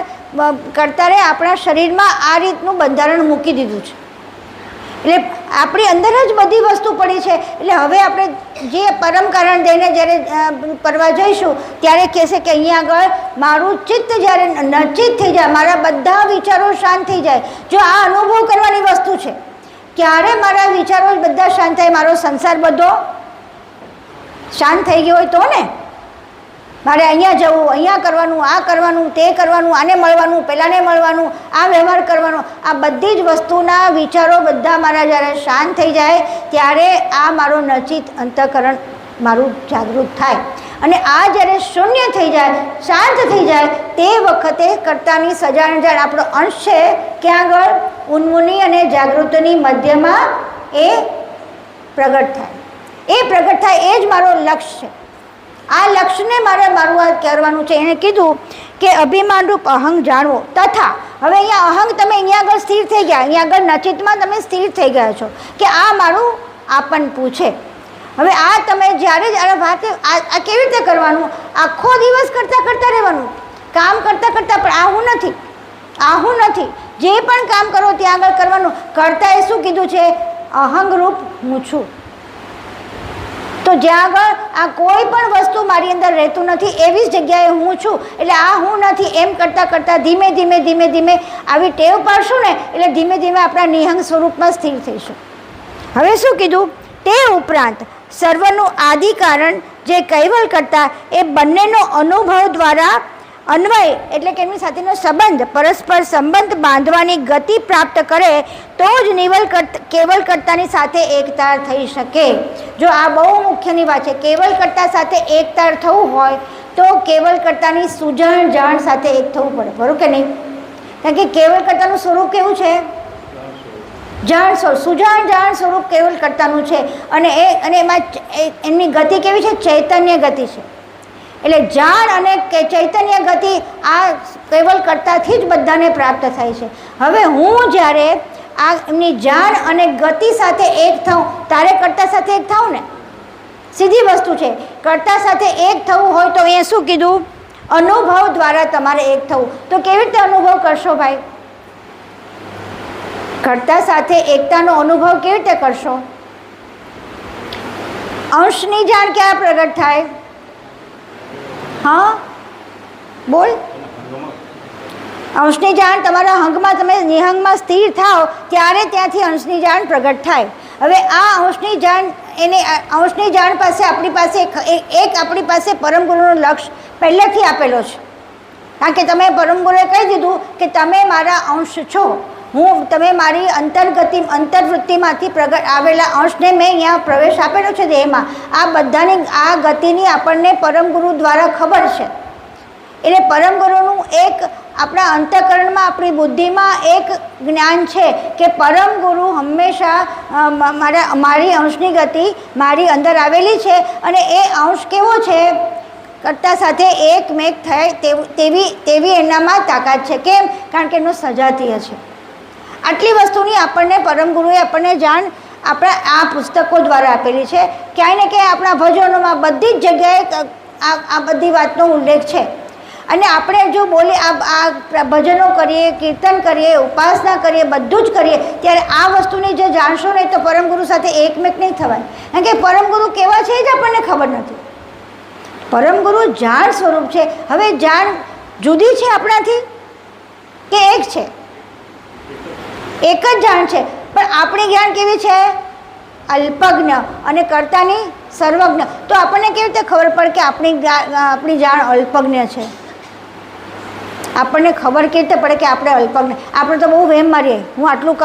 કર્તારે આપણા શરીરમાં આ રીતનું બંધારણ મૂકી દીધું છે. એટલે આપણી અંદર જ બધી વસ્તુ પડી છે. એટલે હવે આપણે જે પરમ કારણ દઈને જ્યારે પરવા જઈશું ત્યારે કહેશે કે અહીંયા આગળ મારું ચિત્ત જ્યારે નચિત થઈ જાય, મારા બધા વિચારો શાંત થઈ જાય. જો આ અનુભવ કરવાની વસ્તુ છે, ક્યારે મારા વિચારો બધા શાંત થાય, મારો સંસાર બધો શાંત થઈ ગયો હોય તો ને મારે અહીંયા જવું, અહીંયા કરવાનું, આ કરવાનું, તે કરવાનું, આને મળવાનું, પેલાને મળવાનું, આ વ્યવહાર કરવાનો, આ બધી જ વસ્તુના વિચારો બધા મારા જ્યારે શાંત થઈ જાય ત્યારે આ મારો નચિત અંતઃકરણ મારું જાગૃત થાય. અને આ જ્યારે શૂન્ય થઈ જાય, શાંત થઈ જાય, તે વખતે કર્તાની સજાણ જાણ આપણો અંશ છે ક્યાં આગળ? ઉન્મુની અને જાગૃતિની મધ્યમાં એ પ્રગટ થાય. એ પ્રગટ થાય એ જ મારો લક્ષ્ય છે. આ લક્ષ્યને મારું આ કરવાનું છે. એણે કીધું કે અભિમાનરૂપ અહંગ જાણવો તથા. હવે અહીંયા અહંગ તમે અહીંયા આગળ સ્થિર થઈ ગયા, અહીંયા આગળ નચિતમાં તમે સ્થિર થઈ ગયા છો કે આ મારું આપનપું છે. હવે આ તમે જ્યારે વાત આ કેવી રીતે કરવાનું? આખો દિવસ કરતાં રહેવાનું, કામ કરતાં પણ આ હું નથી. જે પણ કામ કરો ત્યાં આગળ કરવાનું. કરતા એ શું કીધું છે? અહંગરૂપ હું છું. તો જ્યાં આગળ આ કોઈ પણ વસ્તુ મારી અંદર રહેતું નથી એવી જ જગ્યાએ હું છું. એટલે આ હું નથી એમ કરતાં ધીમે આવી ટેવ પાડશું ને એટલે ધીમે આપણા નિહંગ સ્વરૂપમાં સ્થિર થઈશું. હવે શું કીધું? તે ઉપરાંત સર્વનું આદિ કારણ જે કૈવલ કરતા એ બંનેનો અનુભવ દ્વારા અન્વય એટલે કે એમની સાથેનો સંબંધ, પરસ્પર સંબંધ બાંધવાની ગતિ પ્રાપ્ત કરે તો જ કેવલ કર્તાની સાથે એકતાર થઈ શકે. જો આ બહુ મુખ્યની વાત છે. કેવલ કર્તા સાથે એકતાર થવું હોય તો કેવલ કર્તાની સુજાણ જાણ સાથે એક થવું પડે, બરોબર કે નહીં? કારણ કે કેવલ કર્તાનું સ્વરૂપ કેવું છે? જાણ સ્વરૂપ. સુજાણ જાણ સ્વરૂપ કેવલ કર્તાનું છે. અને એમાં એમની ગતિ કેવી છે? ચૈતન્ય ગતિ છે. એટલે જાણ અને ચૈતન્ય ગતિ આ કેવલ કર્તાથી જ બધાને પ્રાપ્ત થાય છે. હવે હું જ્યારે આ એમની જાણ અને ગતિ સાથે એક થાઉં તારે કર્તા સાથે એક થાઉં ને, સીધી વસ્તુ છે. કર્તા સાથે એક થવું હોય તો અહીંયા શું કીધું? અનુભવ દ્વારા તમારે એક થવું. તો કેવી રીતે અનુભવ કરશો ભાઈ? કર્તા સાથે એકતાનો અનુભવ કેવી રીતે કરશો? અંશની જાણ ક્યાં પ્રગટ થાય? હા બોલ. અંશની જાણ તમારા અંગમાં, તમે નિહંગમાં સ્થિર થાઓ ત્યારે ત્યાંથી અંશની જાણ પ્રગટ થાય. હવે આ અંશની જાણ, એને અંશની જાણ પાસે આપણી પાસે એક આપણી પાસે પરમ ગુરુનો લક્ષ્ય પહેલેથી આપેલો છે. કારણ કે તમે પરમ ગુરુએ કહી દીધું કે તમે મારા અંશ છો, તમે મારી અંતર્વૃત્તિમાંથી પ્રગટ આવેલા અંશને મેં અહીંયા પ્રવેશ આપેલો છે દેહમાં. આ બધાની આ ગતિની આપણને પરમ ગુરુ દ્વારા ખબર છે. એટલે પરમ ગુરુનું એક આપણા અંતઃકરણમાં, આપણી બુદ્ધિમાં એક જ્ઞાન છે કે પરમ ગુરુ હંમેશા મારી અંશની ગતિ મારી અંદર આવેલી છે અને એ અંશ કેવો છે, કરતા સાથે એકમેક થાય તેવી એનામાં તાકાત છે. કેમ? કારણ કે એનો સજાતીય છે. આટલી વસ્તુની આપણને પરમ ગુરુએ આપણને જાણ આપણા આ પુસ્તકો દ્વારા આપેલી છે. ક્યાંય ને ક્યાંય આપણા ભજનોમાં બધી જ જગ્યાએ આ બધી વાતનો ઉલ્લેખ છે. અને આપણે જો બોલીએ, આ ભજનો કરીએ, કીર્તન કરીએ, ઉપાસના કરીએ, બધું જ કરીએ, ત્યારે આ વસ્તુને જે જાણશો નહીં તો પરમ ગુરુ સાથે એકમેક નહીં થવાય. કારણ કે પરમ ગુરુ કેવા છે એ જ આપણને ખબર નથી. પરમ ગુરુ જાણ સ્વરૂપ છે. હવે જાણ જુદી છે આપણાથી કે એક છે? એક જ જાણ છે, પણ આપણી જ્ઞાન કેવી છે? અલ્પજ્ઞ અને કર્તાની સર્વજ્ઞ. તો આપણને કેવી રીતે ખબર પડે કે આપણી જાણ અલ્પજ્ઞ છે? આપણને ખબર કેવી રીતે પડે કે આપણે અલ્પજ્ઞ? આપણે તો બહુ વહેમ મારીએ, હું આટલું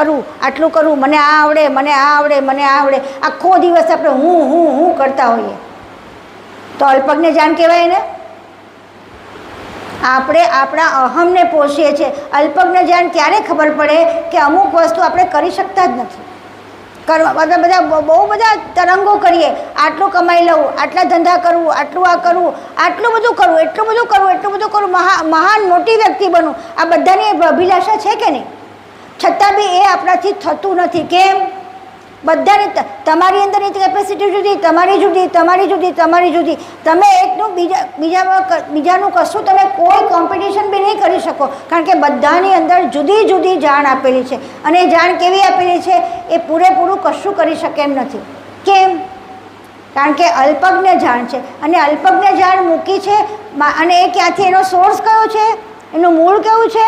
કરું, મને આ આવડે, મને આ આવડે, મને આ આવડે. આખો દિવસ આપણે હું કરતા હોઈએ તો અલ્પજ્ઞ જાણ કહેવાય ને? આપણે આપણા અહમને પોષીએ છીએ. અલ્પજ્ઞ જાણ ક્યારે ખબર પડે કે અમુક વસ્તુ આપણે કરી શકતા જ નથી. બહુ બધા તરંગો કરીએ, આટલું કમાઈ લઉં, આટલા ધંધા કરવું, આટલું આ કરવું, આટલું બધું કરવું, એટલું બધું કરું, મહાન મોટી વ્યક્તિ બનવું, આ બધાની અભિલાષા છે કે નહીં? છતાં બી એ આપણાથી થતું નથી. કેમ? બધાની તમારી અંદરની કેપેસિટી જુદી, તમારી જુદી. તમે એકનું બીજાનું કશું તમે કોઈ કોમ્પિટિશન બી નહીં કરી શકો. કારણ કે બધાની અંદર જુદી જુદી જાણ આપેલી છે. અને એ જાણ કેવી આપેલી છે? એ પૂરેપૂરું કશું કરી શકે એમ નથી. કેમ? કારણ કે અલ્પજ્ઞ જાણ છે. અને અલ્પજ્ઞ જાણ મૂકી છે. અને એ ક્યાંથી, એનો સોર્સ કયો છે, એનું મૂળ કેવું છે?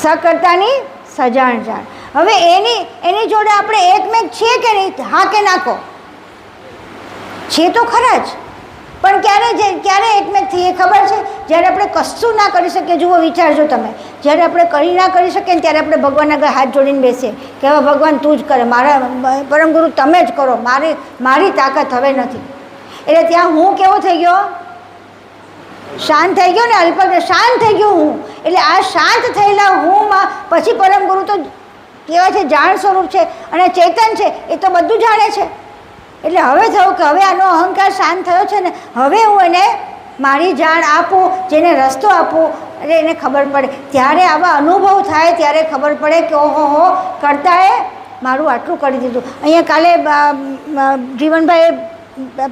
સકર્તાની સજાણ જાણ. હવે એની જોડે આપણે એકમેક છીએ કે નહીં? હા કે ના કહો? છે તો ખરા જ, પણ ક્યારે એકમેક થઈએ ખબર છે? જ્યારે આપણે કશું ના કરી શકીએ. જુઓ, વિચારજો તમે, જ્યારે આપણે ના કરી શકીએ ત્યારે આપણે ભગવાનના આગળ હાથ જોડીને બેસીએ કે હવે ભગવાન તું જ કરે, મારા પરમ ગુરુ તમે જ કરો, મારી તાકાત હવે નથી. એટલે ત્યાં હું કેવો થઈ ગયો? શાંત થઈ ગયો ને? અલ્પજ્ઞ શાંત થઈ ગયો હું. એટલે આ શાંત થયેલા હુંમાં પછી પરમ ગુરુ તો કેવા છે? જાણ સ્વરૂપ છે અને ચેતન છે. એ તો બધું જાણે છે. એટલે હવે થયું કે હવે આનો અહંકાર શાંત થયો છે ને, હવે હું એને મારી જાણ આપું, જેને રસ્તો આપું, એટલે એને ખબર પડે. ત્યારે આવા અનુભવ થાય ત્યારે ખબર પડે કે ઓહો, કર્તાએ મારું આટલું કરી દીધું. અહીંયા કાલે જીવનભાઈએ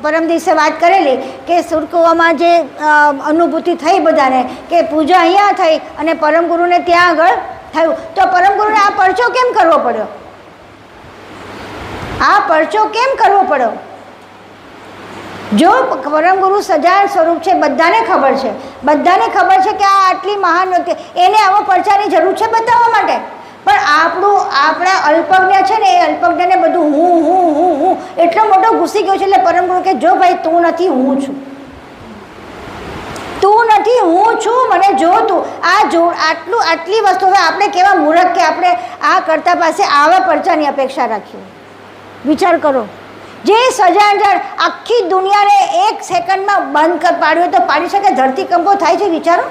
પરમ દિવસે વાત કરેલી કે સુરકુવામાં જે અનુભૂતિ થઈ બધાને, કે પૂજા અહીંયા થઈ અને પરમ ગુરુને ત્યાં આગળ થયું. તો પરમ ગુરુને આ પરચો કેમ કરવો પડ્યો? આ પરચો કેમ કરવો પડ્યો? જો પરમ ગુરુ સજાણ સ્વરૂપ છે, બધાને ખબર છે કે આ આટલી મહાન વ્યક્તિ, એને આવા પરચાની જરૂર છે બતાવવા માટે. પણ આપણા અલ્પજ્ઞ છે ને, એ અલ્પજ્ઞને બધું હું એટલો મોટો ઘૂસી ગયો છે. એટલે પરમ ગુરુ કે જો ભાઈ, તું નથી, હું છું. તું નથી, હું છું. મને જો તું આટલી વસ્તુ. હવે આપણે કેવા મૂર્ખ કે આપણે આ કરતા પાસે આવા પરચાની અપેક્ષા રાખીએ. વિચાર કરો, જે સજાણ આખી દુનિયાને એક સેકન્ડમાં બંધ પાડ્યું તો પાડી શકે? ધરતીકંપો થાય છે, વિચારો.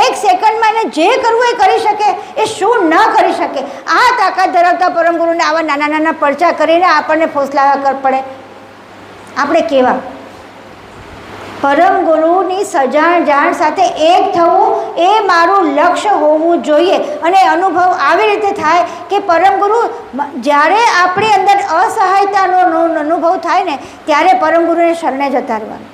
એક સેકન્ડમાં એને જે કરવું એ કરી શકે, એ શું ન કરી શકે? આ તાકાત ધરાવતા પરમ ગુરુને આવા નાના નાના પરચા કરીને આપણને ફોસલાવા પડે. આપણે કેવા? પરમ ગુરુની સજાણ જાણ સાથે એક થવું એ મારું લક્ષ્ય હોવું જોઈએ. અને અનુભવ આવી રીતે થાય કે પરમ ગુરુ, જ્યારે આપણી અંદર અસહાયતાનો અનુભવ થાય ને, ત્યારે પરમ ગુરુને શરણે જતા રહેવાનું.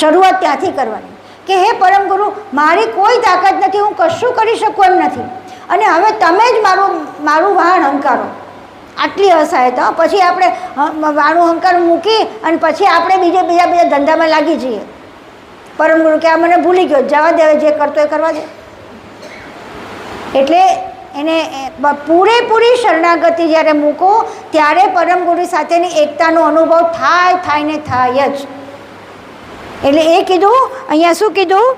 શરૂઆત ત્યાંથી કરવાની કે હે પરમ ગુરુ, મારી કોઈ તાકાત નથી, હું કશું કરી શકું એમ નથી, અને હવે તમે જ મારું વાહન હંકારો. આટલી અસહાયતા. પછી આપણે વાણું અહંકાર મૂકી અને પછી આપણે બીજા ધંધામાં લાગી જઈએ. પરમ ગુરુ કે આ મને ભૂલી ગયો, જવા દે, જે કરતો એ કરવા દે. એટલે એને પૂરેપૂરી શરણાગતિ જ્યારે મૂકો ત્યારે પરમ ગુરુ સાથેની એકતાનો અનુભવ થાય ને થાય જ. એટલે એ કીધું. અહીંયા શું કીધું?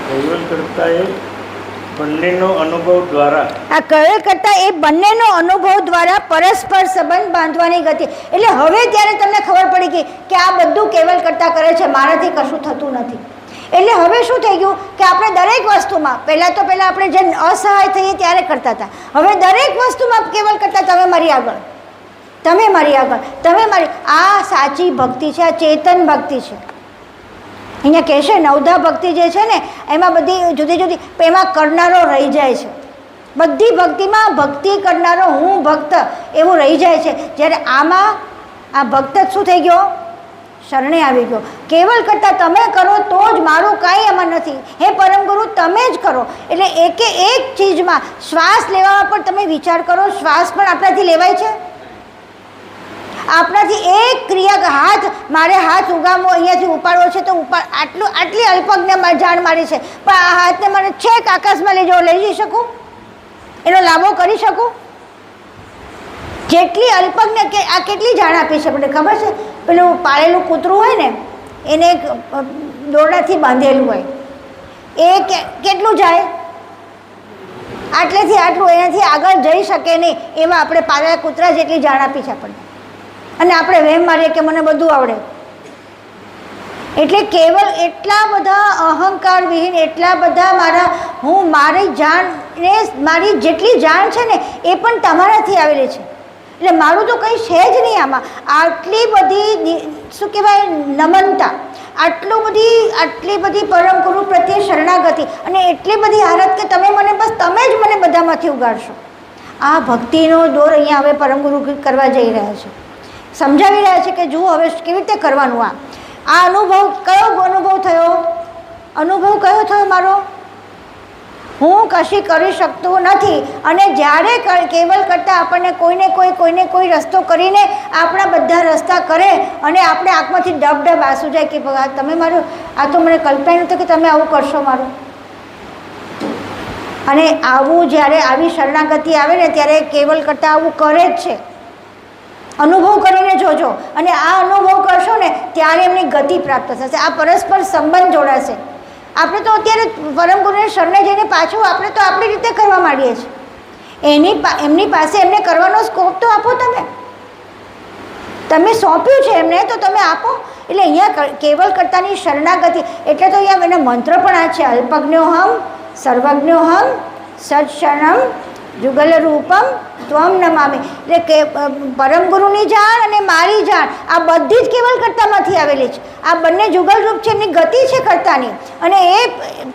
કૈવલ કરતા એ બંનેનો અનુભવ દ્વારા આ કૈવલ કરતા એ બંનેનો અનુભવ દ્વારા પરસ્પર સંબંધ બાંધવાની ગતિ. એટલે હવે ત્યારે તમને ખબર પડી ગઈ કે આ બધું કૈવલ કરતા કરે છે, મારાથી કશું થતું નથી. એટલે હવે શું થઈ ગયું કે આપણે દરેક વસ્તુમાં પહેલાં આપણે જે અસહાય થઈએ ત્યારે કરતા હતા, હવે દરેક વસ્તુમાં કૈવલ કરતા તમે મારી આગળ, તમે મારી આગળ, તમે મારી. આ સાચી ભક્તિ છે, આ ચેતન ભક્તિ છે. અહીંયા કહેશે નવધા ભક્તિ જે છે ને એમાં બધી જુદી જુદી, એમાં કરનારો રહી જાય છે. બધી ભક્તિમાં ભક્તિ કરનારો હું ભક્ત એવું રહી જાય છે. જ્યારે આમાં આ ભક્ત જ શું થઈ ગયો? શરણે આવી ગયો. કેવલ કરતાં તમે કરો તો જ, મારું કાંઈ એમાં નથી. હે પરમ ગુરુ તમે જ કરો. એટલે એકે એક ચીજમાં શ્વાસ લેવામાં પણ તમે વિચાર કરો, શ્વાસ પણ આપણાથી લેવાય છે? આપણાથી એક ક્રિયા, મારે હાથ ઉગામવો, અહીંયાથી ઉપાડવો છે તો આટલી અલ્પજ્ઞ જાણ મારી છે, પણ આ હાથને મને છેક આકાશમાં લઈ જઈ શકું, એનો લાભો કરી શકું? જેટલી અલ્પજ્ઞ કે આ કેટલી જાણ આપી છે મને ખબર છે? પેલું પાળેલું કૂતરું હોય ને એને એક દોરડાથી બાંધેલું હોય, એ કેટલું જાય? આટલેથી આટલું, એનાથી આગળ જઈ શકે નહીં. એવા આપણે પાળેલા કૂતરા જેટલી જાણ આપી છે આપણને. અને આપણે વહેમ મારીએ કે મને બધું આવડે. એટલે કેવલ એટલા બધા અહંકાર વિહીન, એટલા બધા મારી જાણને, મારી જેટલી જાણ છે ને એ પણ તમારાથી આવેલી છે. એટલે મારું તો કંઈ છે જ નહીં આમાં. આટલી બધી શું કહેવાય નમનતા, આટલી બધી પરમ ગુરુ પ્રત્યે શરણાગતિ અને એટલી બધી આરત કે તમે જ મને બધામાંથી ઉગાડશો. આ ભક્તિનો દોર અહીંયા હવે પરમ ગુરુ કરવા જઈ રહ્યા છે, સમજાવી રહ્યા છે કે જુઓ હવે કેવી રીતે કરવાનું. આ અનુભવ કયો અનુભવ થયો? અનુભવ કયો થયો મારો? હું કશી કરી શકતો નથી. અને જ્યારે કેવલ કરતાં આપણને કોઈને કોઈ રસ્તો કરીને આપણા બધા રસ્તા કરે અને આપણે આંખમાંથી ડબ આંસુ જાય કે તમે મારું, આ તો મને કલ્પના નહોતું કે તમે આવું કરશો મારું. અને જ્યારે આવી શરણાગતિ આવે ને ત્યારે કેવલ કરતાં આવું કરે જ છે. અનુભવ કરીને જોજો, અને આ અનુભવ કરશો ને ત્યારે એમની ગતિ પ્રાપ્ત થશે. આ પરસ્પર સંબંધ જોડાશે. આપણે તો અત્યારે પરમ ગુરુને શરણે જઈને પાછું આપણે તો આપણી રીતે કરવા માંડીએ છીએ. એમની પાસે એમને કરવાનો સ્કોપ તો આપો. તમે સોંપ્યું છે એમને તો તમે આપો. એટલે અહીંયા કેવલ કરતાની શરણાગતિ એટલે તો અહીંયા એના મંત્ર પણ આ છે, અલ્પજ્ઞોહમ સર્વજ્ઞોહમ સત્શરણમ જુગલ રૂપમ ત્વમ નમામિ. એટલે કે પરમ ગુરુની જાણ અને મારી જાણ આ બધી જ કેવલ કરતામાંથી આવેલી છે. આ બંને જુગલ રૂપ છે, એમની ગતિ છે કરતાની. અને એ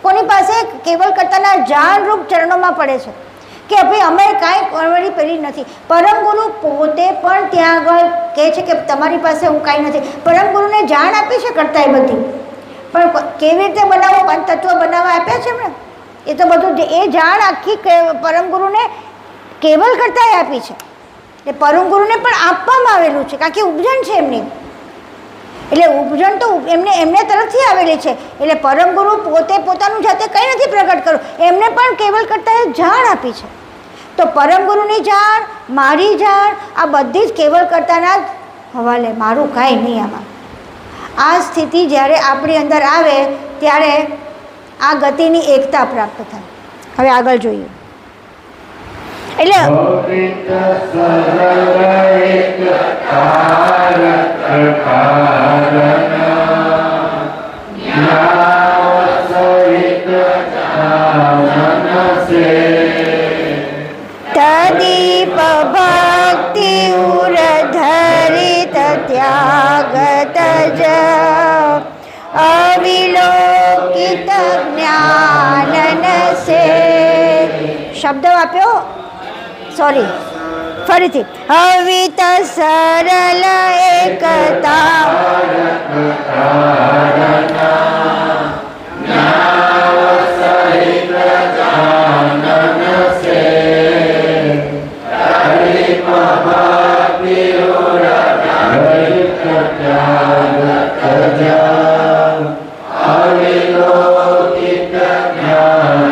કોની પાસે? કેવલ કરતાના જાણ રૂપ ચરણોમાં પડે છે કે ભાઈ અમે કાંઈ કરવાની પેલી નથી. પરમ ગુરુ પોતે પણ ત્યાં આગળ કહે છે કે તમારી પાસે હું કાંઈ નથી. પરમ ગુરુને જાણ આપી છે કરતા એ બધી, પણ કેવી રીતે બનાવો, પંચતત્વ બનાવવા આપ્યા છે એમણે. એ તો બધું એ જાણ આખી પરમ ગુરુને કેવલ કરતાંય આપી છે. એ પરમ ગુરુને પણ આપવામાં આવેલું છે, કારણ કે ઉપજન છે એમની. એટલે ઉપજન તો એમને તરફથી આવેલી છે. એટલે પરમ ગુરુ પોતે પોતાનું જાતે કંઈ નથી પ્રગટ કર્યું, એમને પણ કેવલ કરતાંય જાણ આપી છે. તો પરમ ગુરુની જાણ, મારી જાણ, આ બધી જ કેવલ કરતાના જ હવાલે, મારું કાંઈ નહીં આમાં. આ સ્થિતિ જ્યારે આપણી અંદર આવે ત્યારે આ ગતિની એકતા પ્રાપ્ત થાય. હવે આગળ જોઈએ. એટલે તદીપ ભક્તિ ઉરધરિત ત્યાગ તજ અવિલોકિત જ્ઞાનન સે. શબ્દ આપ્યો, સોરી, ફરીથી. અવિત સરળ એકતા અવિલોકિત જ્ઞાન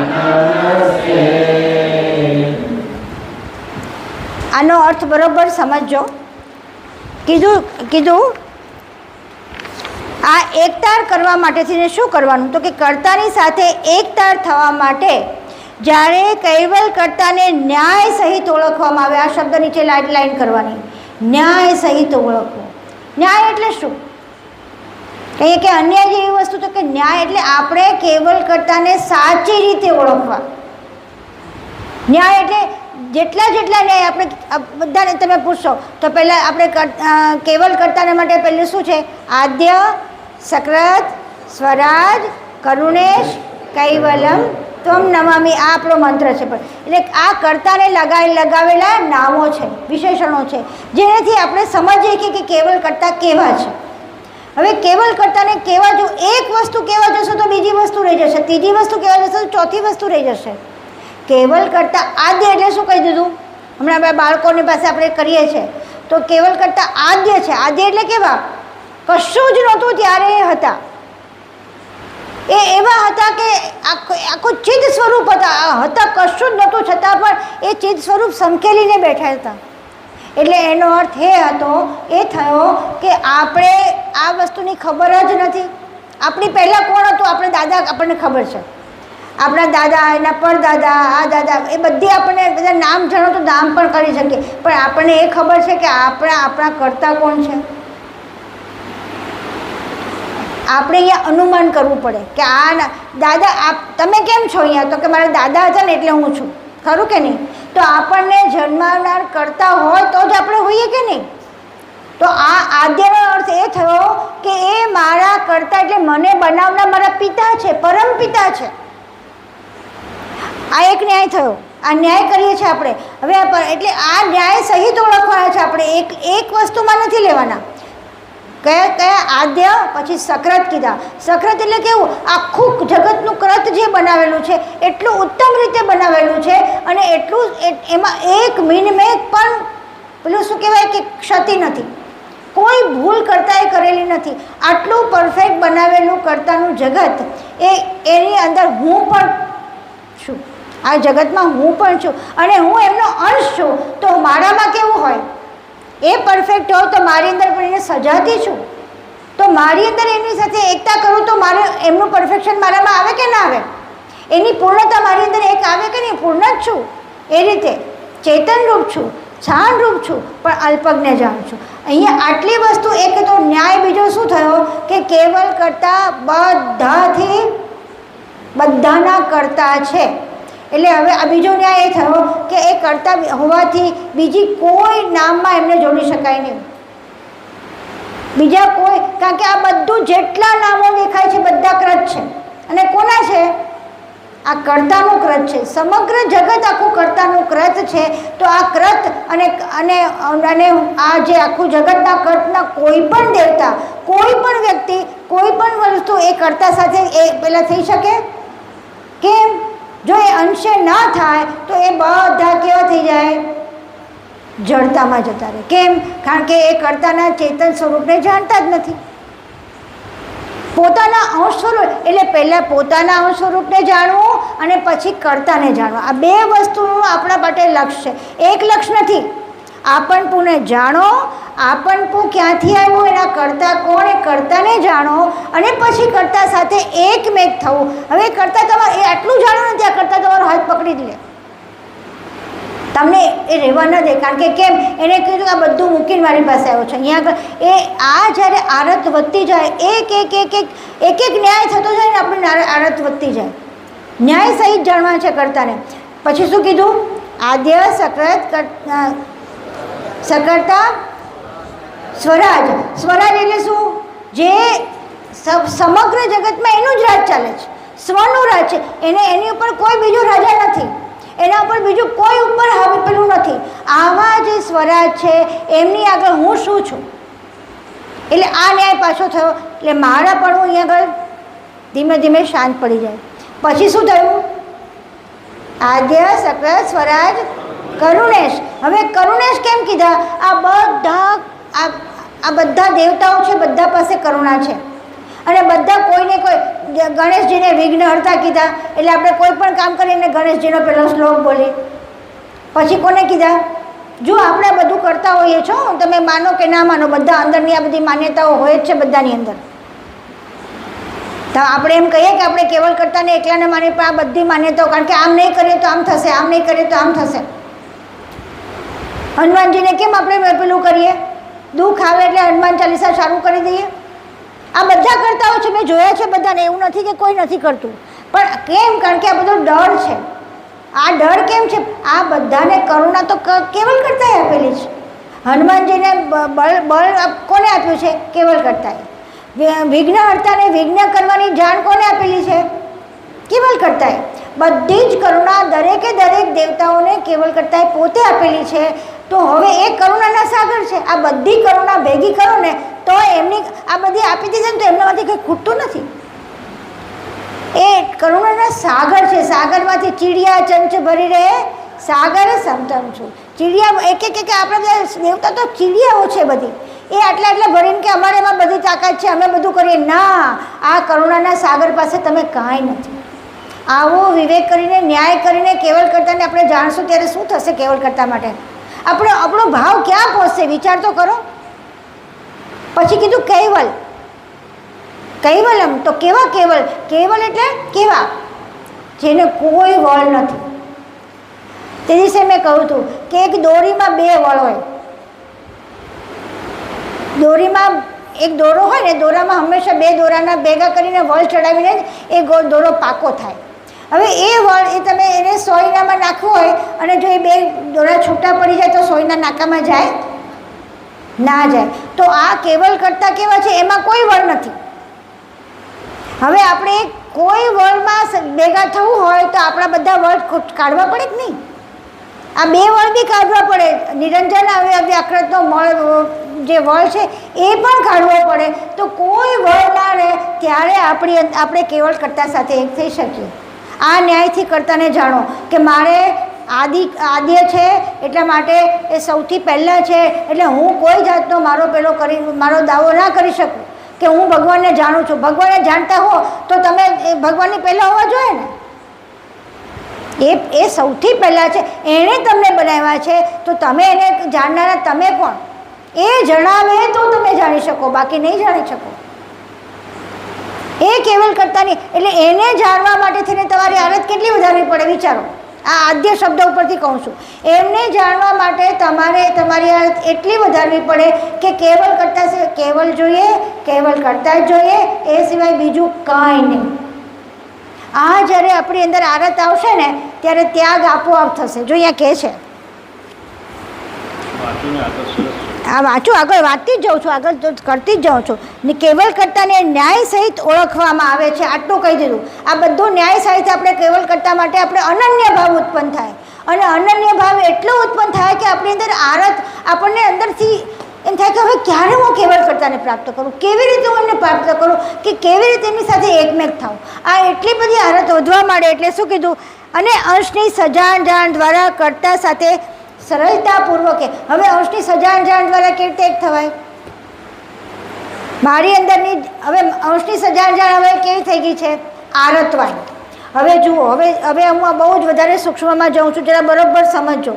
આનો અર્થ બરોબર સમજજો. કીધું આ એકતાર કરવા માટેથી શું કરવાનું, તો કે કર્તાની સાથે એકતાર થવા માટે જ્યારે કૈવલ કર્તાને ન્યાય સહિત ઓળખવામાં આવે, આ શબ્દ નીચે લાઈન કરવાની, ન્યાય સહિત ઓળખવો. ન્યાય એટલે શું? કહીએ કે અન્યાય જેવી વસ્તુ, તો કે ન્યાય એટલે આપણે કેવલ કર્તાને સાચી રીતે ઓળખવા. ન્યાય એટલે જેટલા ન્યાય આપણે બધાને તમે પૂછશો તો પહેલાં આપણે કેવલ કર્તાને માટે પહેલું શું છે? આદ્ય, સક્રત, સ્વરાજ, કરુણેશ, કૈવલમ, ત્વમ નમામિ, આ આપણો મંત્ર છે. એટલે આ કર્તાને લગાવેલા નામો છે, વિશેષણો છે, જેનાથી આપણે સમજીએ કે કેવલ કર્તા કેવા છે. હવે કેવલ કર્તાને કહેવા જો એક વસ્તુ કહેવા જશો તો બીજી વસ્તુ રહી જશે, ત્રીજી વસ્તુ કહેવા જશો તો ચોથી વસ્તુ રહી જશે. કેવલ કરતા આદ્ય એટલે શું કહી દીધું? હમણાં આપણે બાળકોની પાસે આપણે કરીએ છીએ તો કેવલ કરતા આદ્ય છે. આદ્ય એટલે કેવા? કશું જ નહોતું ત્યારે એ હતા, એ એવા હતા કે આખું ચિત્ત સ્વરૂપ હતા, કશું જ નહોતું છતાં પણ એ ચિત્ત સ્વરૂપ સંકેલીને બેઠા હતા. એટલે એનો અર્થ એ થયો કે આપણે આ વસ્તુની ખબર જ નથી. આપણી પહેલાં કોણ હતું? આપણે દાદા, આપણને ખબર છે. આપણા દાદા, એના પરદાદા, આ દાદા, એ બધી આપણને બધા નામ જાણો તો નામ પણ કરી શકીએ, પણ આપણને એ ખબર છે કે આપણા કર્તા કોણ છે? આપણે અહીંયા અનુમાન કરવું પડે કે આ દાદા, તમે કેમ છો અહીંયા? તો કે મારા દાદા હતા ને એટલે હું છું, ખરું કે નહીં? તો આપણને જન્માવનાર કરતા હોય તો જ આપણે હોઈએ કે નહીં? તો આ આદ્યનો અર્થ એ થયો કે એ મારા કરતા એટલે મને બનાવનાર મારા પિતા છે, પરમ પિતા છે. આ એક ન્યાય થયો. આ ન્યાય કરીએ છીએ આપણે. હવે એટલે આ ન્યાય સહિત ઓળખવાના છે આપણે, એક વસ્તુમાં નથી લેવાના. કયા આદ્ય, પછી સક્રત કીધા. સક્રત એટલે કેવું? આખું જગતનું ક્રત જે બનાવેલું છે એટલું ઉત્તમ રીતે બનાવેલું છે, અને એટલું એમાં એક મિનમેક પણ પેલું શું કહેવાય કે ક્ષતિ નથી, કોઈ ભૂલ કરતાએ કરેલી નથી. આટલું પરફેક્ટ બનાવેલું કરતાનું જગત, એની અંદર હું પણ છું, આ જગતમાં હું પણ છું, અને હું એમનો અંશ છું. તો મારામાં કેવું હોય? એ પરફેક્ટ હોય તો મારી અંદર પણ એને સજાતી છું, તો મારી અંદર એની સાથે એકતા કરું તો મારે એમનું પરફેક્શન મારામાં આવે કે ના આવે? એની પૂર્ણતા મારી અંદર એક આવે કે નહીં? પૂર્ણ જ છું. એ રીતે ચેતન રૂપ છું, છાન રૂપ છું, પણ અલ્પજ્ઞ જાણ છું. અહીંયા આટલી વસ્તુ. એક તો ન્યાય બીજો શું થયો કે કેવલ કરતા બધાના કરતા છે. એટલે હવે આ બીજો ન્યાય એ થયો કે એ કરતા હોવાથી બીજી કોઈ નામમાં એમને જોડી શકાય નહીં, બીજા કોઈ, કારણ કે આ બધું જેટલા નામો દેખાય છે બધા કૃત છે. અને કોના છે? આ કર્તાનું કૃત છે. સમગ્ર જગત આખું કર્તાનું કૃત છે. તો આ કૃત અને આ જે આખું જગતના કૃતના કોઈ પણ દેવતા, કોઈ પણ વ્યક્તિ, કોઈ પણ વસ્તુ એ કર્તા સાથે એ પહેલાં થઈ શકે? કેમ? જો એ અંશે ના થાય તો એ બધા કેવા થઈ જાય? જડતામાં જતા રહે. કેમ? કારણ કે એ કર્તાના ચેતન સ્વરૂપને જાણતા જ નથી. પોતાના અંશ સ્વરૂપ એટલે પહેલાં પોતાના અંશ સ્વરૂપને જાણવું અને પછી કર્તાને જાણવું, આ બે વસ્તુનું આપણા માટે લક્ષ્ય છે. એક લક્ષ્ય નથી. આપણપુને જાણો, આપણપુ ક્યાંથી આવ્યું, એના કર્તા કોણ, એ કર્તાને જાણો, અને પછી કર્તા સાથે એકમેક થવું. હવે કર્તા તમારે એ આટલું જાણવું નથી, આ કર્તા તમારો હાથ પકડી લે, તમને એ રહેવા ન દે. કારણ કે કેમ? એને કીધું આ બધું મૂકીને મારી પાસે આવ્યો છે. અહીંયા આગળ એ આ જ્યારે આરત વધતી જાય, એક ન્યાય થતો જાય ને, આપણે આરત વધતી જાય. ન્યાય સહિત જાણવા છે કર્તાને. પછી શું કીધું? આદ્ય, સક્રતા, સ્વરાજ. સ્વરાજ એટલે શું? જે સમગ્ર જગતમાં એનું જ રાજ ચાલે છે, સ્વનું રાજ છે. એની ઉપર કોઈ બીજો રાજા નથી, એના ઉપર બીજું કોઈ ઉપર હવે પેલું નથી. આવા જે સ્વરાજ છે એમની આગળ હું શું છું? એટલે આ ન્યાય પાછો થયો. એટલે મારા પણ અહીંયા આગળ ધીમે ધીમે શાંત પડી જાય. પછી શું થયું? આદ્ય, સક્રત, સ્વરાજ, કરુણેશ. હવે કરુણેશ કેમ કીધા? આ બધા દેવતાઓ છે, બધા પાસે કરુણા છે, અને બધા કોઈને કોઈ. ગણેશજીને વિઘ્નહર્તા કીધા, એટલે આપણે કોઈ પણ કામ કરીએ ને ગણેશજીનો પેલો શ્લોક બોલીએ. પછી કોને કીધા? જો આપણે બધું કરતા હોઈએ છો, તમે માનો કે ના માનો, બધા અંદરની આ બધી માન્યતાઓ હોય જ છે બધાની અંદર. તો આપણે એમ કહીએ કે આપણે કેવલ કરતાને એકલાને માનીએ, પણ આ બધી માન્યતાઓ, કારણ કે આમ નહીં કરીએ તો આમ થશે, આમ નહીં કરીએ તો આમ થશે. હનુમાનજીને કેમ આપણે પેલું કરીએ, દુઃખ આવે એટલે હનુમાન ચાલીસા ચાલુ કરી દઈએ? આ બધા કરતા હોય છે, મેં જોયા છે બધાને, એવું નથી કે કોઈ નથી કરતું. પણ કેમ? કારણ કે આ બધો ડર છે. આ ડર કેમ છે? આ બધાને કરુણા તો કેવલ કરતાએ આપેલી છે. હનુમાનજીને બળ કોને આપ્યું છે? કેવલ કરતાએ. વિઘ્નહર્તાને વિઘ્ન કરવાની જાણ કોને આપેલી છે? કેવલ કરતાએ. બધી જ કરુણા દરેકે દરેક દેવતાઓને કેવલ કરતાએ પોતે આપેલી છે. તો હવે એ કરુણાના સાગર છે. આ બધી કરુણા ભેગી કરો ને તો એમની આ બધી આપી દીધી ને તો એમનામાંથી કંઈ ખૂટતું નથી. એ કરુણાના સાગર છે. સાગરમાંથી ચીડિયા ચંચ ભરી રહે, સાગર સમતમ છું. ચીડિયા એક આપણા બધા દેવતા તો ચીડિયાઓ છે બધી. એ આટલા ભરીને કે અમારે એમાં બધી તાકાત છે, અમે બધું કરીએ. ના, આ કરુણાના સાગર પાસે તમે કાંઈ નથી. આવો વિવેક કરીને, ન્યાય કરીને કેવલ કરતાને આપણે જાણશું ત્યારે શું થશે કેવલ કરતા માટે? આપણો ભાવ ક્યાં પહોંચશે? વિચાર તો કરો. પછી કીધું કૈવલ. કૈવલમ તો કેવા કેવલ? કેવલ એટલે કેવા? જેને કોઈ વળ નથી. તે દિવસે મેં કહ્યું હતું કે એક દોરીમાં બે વળ હોય. દોરીમાં એક દોરો હોય ને, દોરામાં હંમેશા બે દોરાના ભેગા કરીને વળ ચડાવીને જ એ દોરો પાકો થાય. હવે એ વળ એ તમે એને સોયનામાં નાખવું હોય અને જો એ બે દોરા છૂટા પડી જાય તો સોયના નાકામાં જાય? ના જાય. તો આ કેવલ કરતા કેવા છે? એમાં કોઈ વળ નથી. હવે આપણે કોઈ વળમાં ભેગા થવું હોય તો આપણા બધા વળ કાઢવા પડે કે નહીં? આ બે વળ બી કાઢવા પડે. નિરંજન વ્યાકૃતનો જે વળ છે એ પણ કાઢવો પડે. તો કોઈ વળ ના રહે ત્યારે આપણે કેવળ કરતા સાથે એક થઈ શકીએ. આ ન્યાયથી કરતાને જાણો કે મારે આદ્ય છે એટલા માટે એ સૌથી પહેલાં છે, એટલે હું કોઈ જાતનો મારો દાવો ના કરી શકું કે હું ભગવાનને જાણું છું. ભગવાનને જાણતા હો તો તમે ભગવાનની પહેલાં હોવા જોઈએ ને. એ સૌથી પહેલાં છે, એણે તમને બનાવ્યા છે, તો તમે એને જાણનારા તમે કોણ? એ જણાવે તો તમે જાણી શકો, બાકી નહીં જાણી શકો. એ કેવલ કરતાની એટલે એને જાણવા માટે થઈને તમારી આરત કેટલી વધારવી પડે વિચારો. આ આદ્ય શબ્દ ઉપરથી કહું છું. એમને જાણવા માટે તમારે તમારી આરત એટલી વધારવી પડે કે કેવલ કરતા કેવલ જોઈએ, કેવલ કરતા જ જોઈએ, એ સિવાય બીજું કાંઈ નહીં. આ જ્યારે આપણી અંદર આરત આવશે ને ત્યારે ત્યાગ આપોઆપ થશે. જો અહીંયા કહે છે, આ વાંચું, આગળ વાંચતી જ જાઉં છું, આગળ કરતી જ જાઉં છું. ને કેવલ કરતાને ન્યાય સહિત ઓળખવામાં આવે છે. આટલું કહી દીધું. આ બધું ન્યાય સહિત આપણે કેવલ કરતા માટે આપણે અનન્ય ભાવ ઉત્પન્ન થાય. અને અનન્ય ભાવ એટલો ઉત્પન્ન થાય કે આપણી અંદર આરત આપણને અંદરથી એમ થાય કે હવે ક્યારે હું કેવલ કરતાને પ્રાપ્ત કરું, કેવી રીતે હું એમને પ્રાપ્ત કરું, કે કેવી રીતે એમની સાથે એકમેક થાઉં. આ એટલી બધી આરત વધવા માંડે. એટલે શું કીધું? અને અંશની સજાણ દ્વારા કરતા સાથે સરળતાપૂર્વકે. હવે અંશની સજાણ દ્વારા કેવી રીતે એક થવાય? મારી અંદરની હવે અંશની સજાણ હવે કેવી થઈ ગઈ છે? આરતવાય. હવે જુઓ, હવે હું બહુ જ વધારે સૂક્ષ્મમાં જાઉં છું, જરા બરાબર સમજો.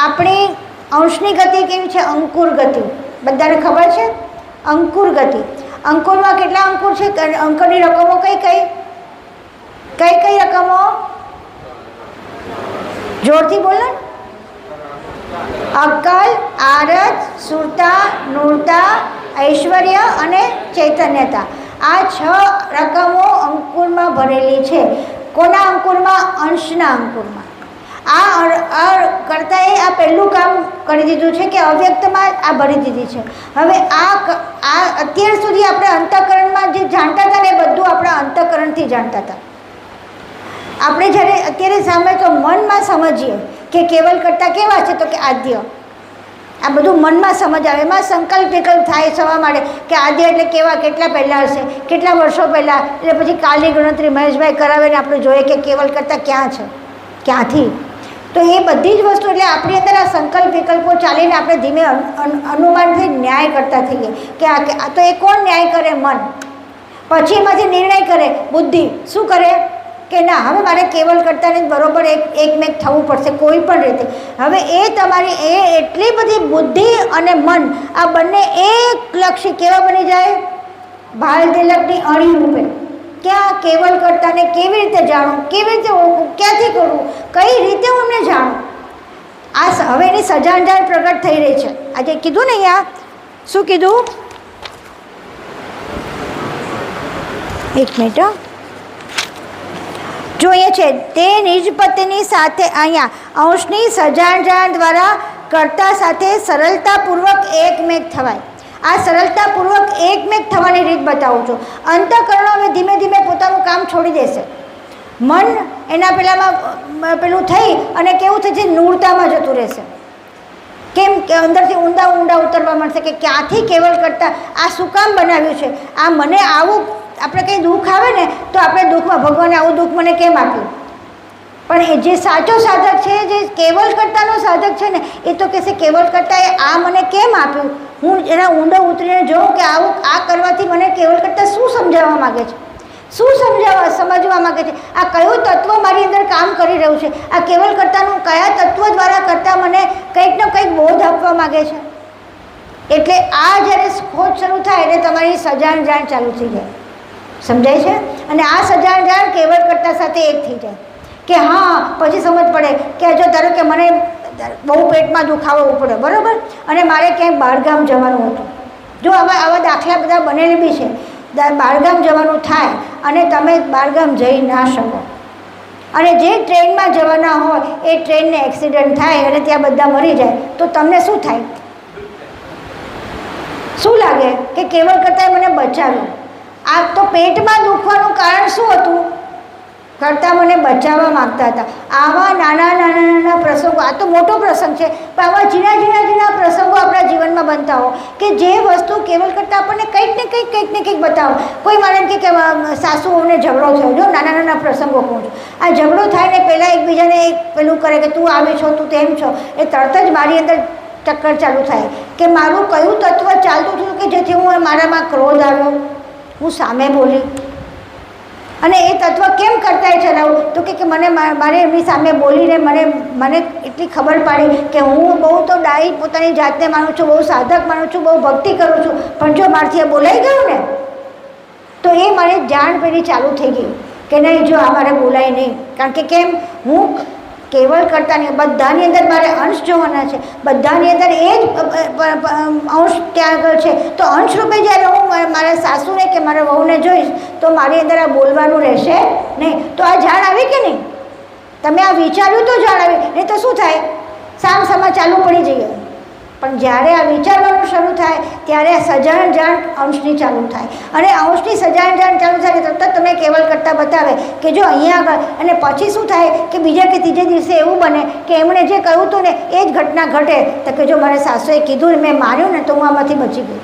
આપણી અંશની ગતિ કેવી છે? અંકુર ગતિ. બધાને ખબર છે અંકુર ગતિ. અંકુરમાં કેટલા અંકુર છે? અંકની રકમો કઈ રકમો? જોરથી બોલો. અક્કલ, આરત, સુરતા, નૂરતા, ઐશ્વર્ય અને ચૈતન્યતા. આ 6 રકમો અંકુરમાં ભરેલી છે. કોના અંકુરમાં? અંશના અંકુરમાં. આ કરતાએ આ પહેલું કામ કરી દીધું છે કે અવ્યક્તમાં આ ભરી દીધી છે. હવે આ અત્યાર સુધી આપણે અંતઃકરણમાં જે જાણતા હતા ને એ બધું આપણા અંતઃકરણથી જાણતા હતા. આપણે જ્યારે અત્યારે સામે તો મનમાં સમજીએ કે કેવલ કરતા કેવા છે, તો કે આદ્ય. આ બધું મનમાં સમજ આવે, એમાં સંકલ્પ વિકલ્પ થાય થવા માંડે કે આદ્ય એટલે કેવા, કેટલા પહેલાં હશે, કેટલા વર્ષો પહેલાં. એટલે પછી કાલની ગણતરી મહેશભાઈ કરાવે ને આપણે જોઈએ કે કેવલ કરતા ક્યાં છે, ક્યાંથી. તો એ બધી જ વસ્તુ એટલે આપણી અંદર આ સંકલ્પ વિકલ્પો ચાલીને આપણે ધીમે અનુમાનથી ન્યાય કરતા થઈએ કે આ તો એ કોણ ન્યાય કરે? મન. પછી એમાંથી નિર્ણય કરે બુદ્ધિ. શું કરે? કે ના હવે મારે કેવલ કરતાને બરોબર એકમેક થવું પડશે કોઈ પણ રીતે. હવે એ તમારી એ એટલી બધી બુદ્ધિ અને મન આ બંને એકલક્ષી કેવા બની જાય, ભાલ તિલકની અણી રૂપે. ક્યાં કેવલ કરતાને કેવી રીતે જાણું, કેવી રીતે ઓળખું, ક્યાંથી કરવું, કઈ રીતે હું એમને જાણું. આ હવે એની સજાણજાણ પ્રગટ થઈ રહી છે. આજે કીધું ને અહીંયા શું કીધું, એક મિનિટ જો અહીંયા છે, તે નિજપતિની સાથે અહીંયા અંશની સજાણજાણ દ્વારા કર્તા સાથે સરળતાપૂર્વક એકમેક થવાય. આ સરળતાપૂર્વક એકમેક થવાની રીત બતાવું છું. અંતઃકરણો હવે ધીમે ધીમે પોતાનું કામ છોડી દેશે. મન એના પેલું થઈ અને કેવું થશે, નૂરતામાં જતું રહેશે. કેમ કે અંદરથી ઊંડા ઊંડા ઉતરવા મળશે કે ક્યાંથી કેવલ કરતા આ શું કામ બનાવ્યું છે, આ મને આવું આપણે કંઈ દુઃખ આવે ને તો આપણે દુઃખમાં ભગવાને આવું દુઃખ મને કેમ આપ્યું. પણ એ જે સાચો સાધક છે, જે કેવલ કરતાનો સાધક છે ને, એ તો કહેશે કેવલ કરતાએ આ મને કેમ આપ્યું. હું એના ઊંડો ઉતરીને જોઉં કે આવું આ કરવાથી મને કેવલ કરતા શું સમજાવવા માગે છે, શું સમજવા માગે છે, આ કયું તત્વ મારી અંદર કામ કરી રહ્યું છે, આ કેવલ કરતાનું કયા તત્વ દ્વારા કરતા મને કંઈક ને કંઈક બોધ આપવા માગે છે. એટલે આ જ્યારે ખોજ શરૂ થાય એટલે તમારી સજાણજાણ ચાલુ થઈ જાય. સમજાય છે? અને આ સજાણજાણ કેવલ કરતા સાથે એક થઈ જાય કે હા પછી સમજ પડે કે જો ધારો કે મને બહુ પેટમાં દુખાવો પડે બરાબર, અને મારે ક્યાંય બહારગામ જવાનું હતું. જો આવા દાખલા બધા બનેલી બી છે. બહારગામ જવાનું થાય અને તમે બહારગામ જઈ ના શકો, અને જે ટ્રેનમાં જવાના હોય એ ટ્રેનને એક્સિડન્ટ થાય અને ત્યાં બધા મરી જાય તો તમને શું થાય? શું લાગે કે કેવલ કરતાં મને બચાવ્યું. આ તો પેટમાં દુખવાનું કારણ શું હતું? કરતાં મને બચાવવા માગતા હતા. આવા નાના પ્રસંગો, આ તો મોટો પ્રસંગ છે, પણ આવા ઝીણા પ્રસંગો આપણા જીવનમાં બનતા હો કે જે વસ્તુ કેવલ કરતાં આપણને કંઈક ને કંઈક બતાવો. કોઈ મારે એમ કે સાસુઓને ઝઘડો થયો, જો નાના પ્રસંગો કહું છું. આ ઝઘડો થાય ને પહેલાં એકબીજાને પેલું કરે કે તું આવી છો, તું તેમ છો, એ તરત જ મારી અંદર ચક્કર ચાલુ થાય કે મારું કયું તત્વ ચાલતું હતું કે જેથી હું મારામાં ક્રોધ આવ્યો, હું સામે બોલી. અને એ તત્વ કેમ કરતાંય ચલાવું તો કે મને મારે એમની સામે બોલીને મને એટલી ખબર પાડી કે હું બહુ તો ડાઈ પોતાની જાતને માનું છું, બહુ સાધક માનું છું, બહુ ભક્તિ કરું છું, પણ જો મારથી એ બોલાઈ ગયું ને તો એ મારી જાણ પેલી ચાલુ થઈ ગઈ કે નહીં જો આ મારે બોલાય નહીં. કારણ કે કેમ, હું કેવલ કરતા નહીં, બધાની અંદર મારે અંશ જોવાના છે, બધાની અંદર એ જ અંશ ત્યાં આગળ છે. તો અંશ રૂપે જ્યારે હું મારા સાસુને કે મારા વહુને જોઈશ તો મારી અંદર આ બોલવાનું રહેશે નહીં. તો આ જાણ આવી કે નહીં? તમે આ વિચાર્યું તો જાણ આવી, નહીં તો શું થાય, સામસામા ચાલુ પડી જઈએ. પણ જ્યારે આ વિચારવાનું શરૂ થાય ત્યારે આ સજાણજાણ અંશની ચાલુ થાય, અને અંશની સજાણજાણ ચાલુ થાય તરત જ તમે કેવલ કરતાં બતાવે કે જો અહીંયા આગળ. અને પછી શું થાય કે બીજા કે ત્રીજે દિવસે એવું બને કે એમણે જે કહ્યું હતું ને એ જ ઘટના ઘટે તો કે જો મને સાસુએ કીધું ને મેં માન્યું ને તો હું આમાંથી બચી ગઈ.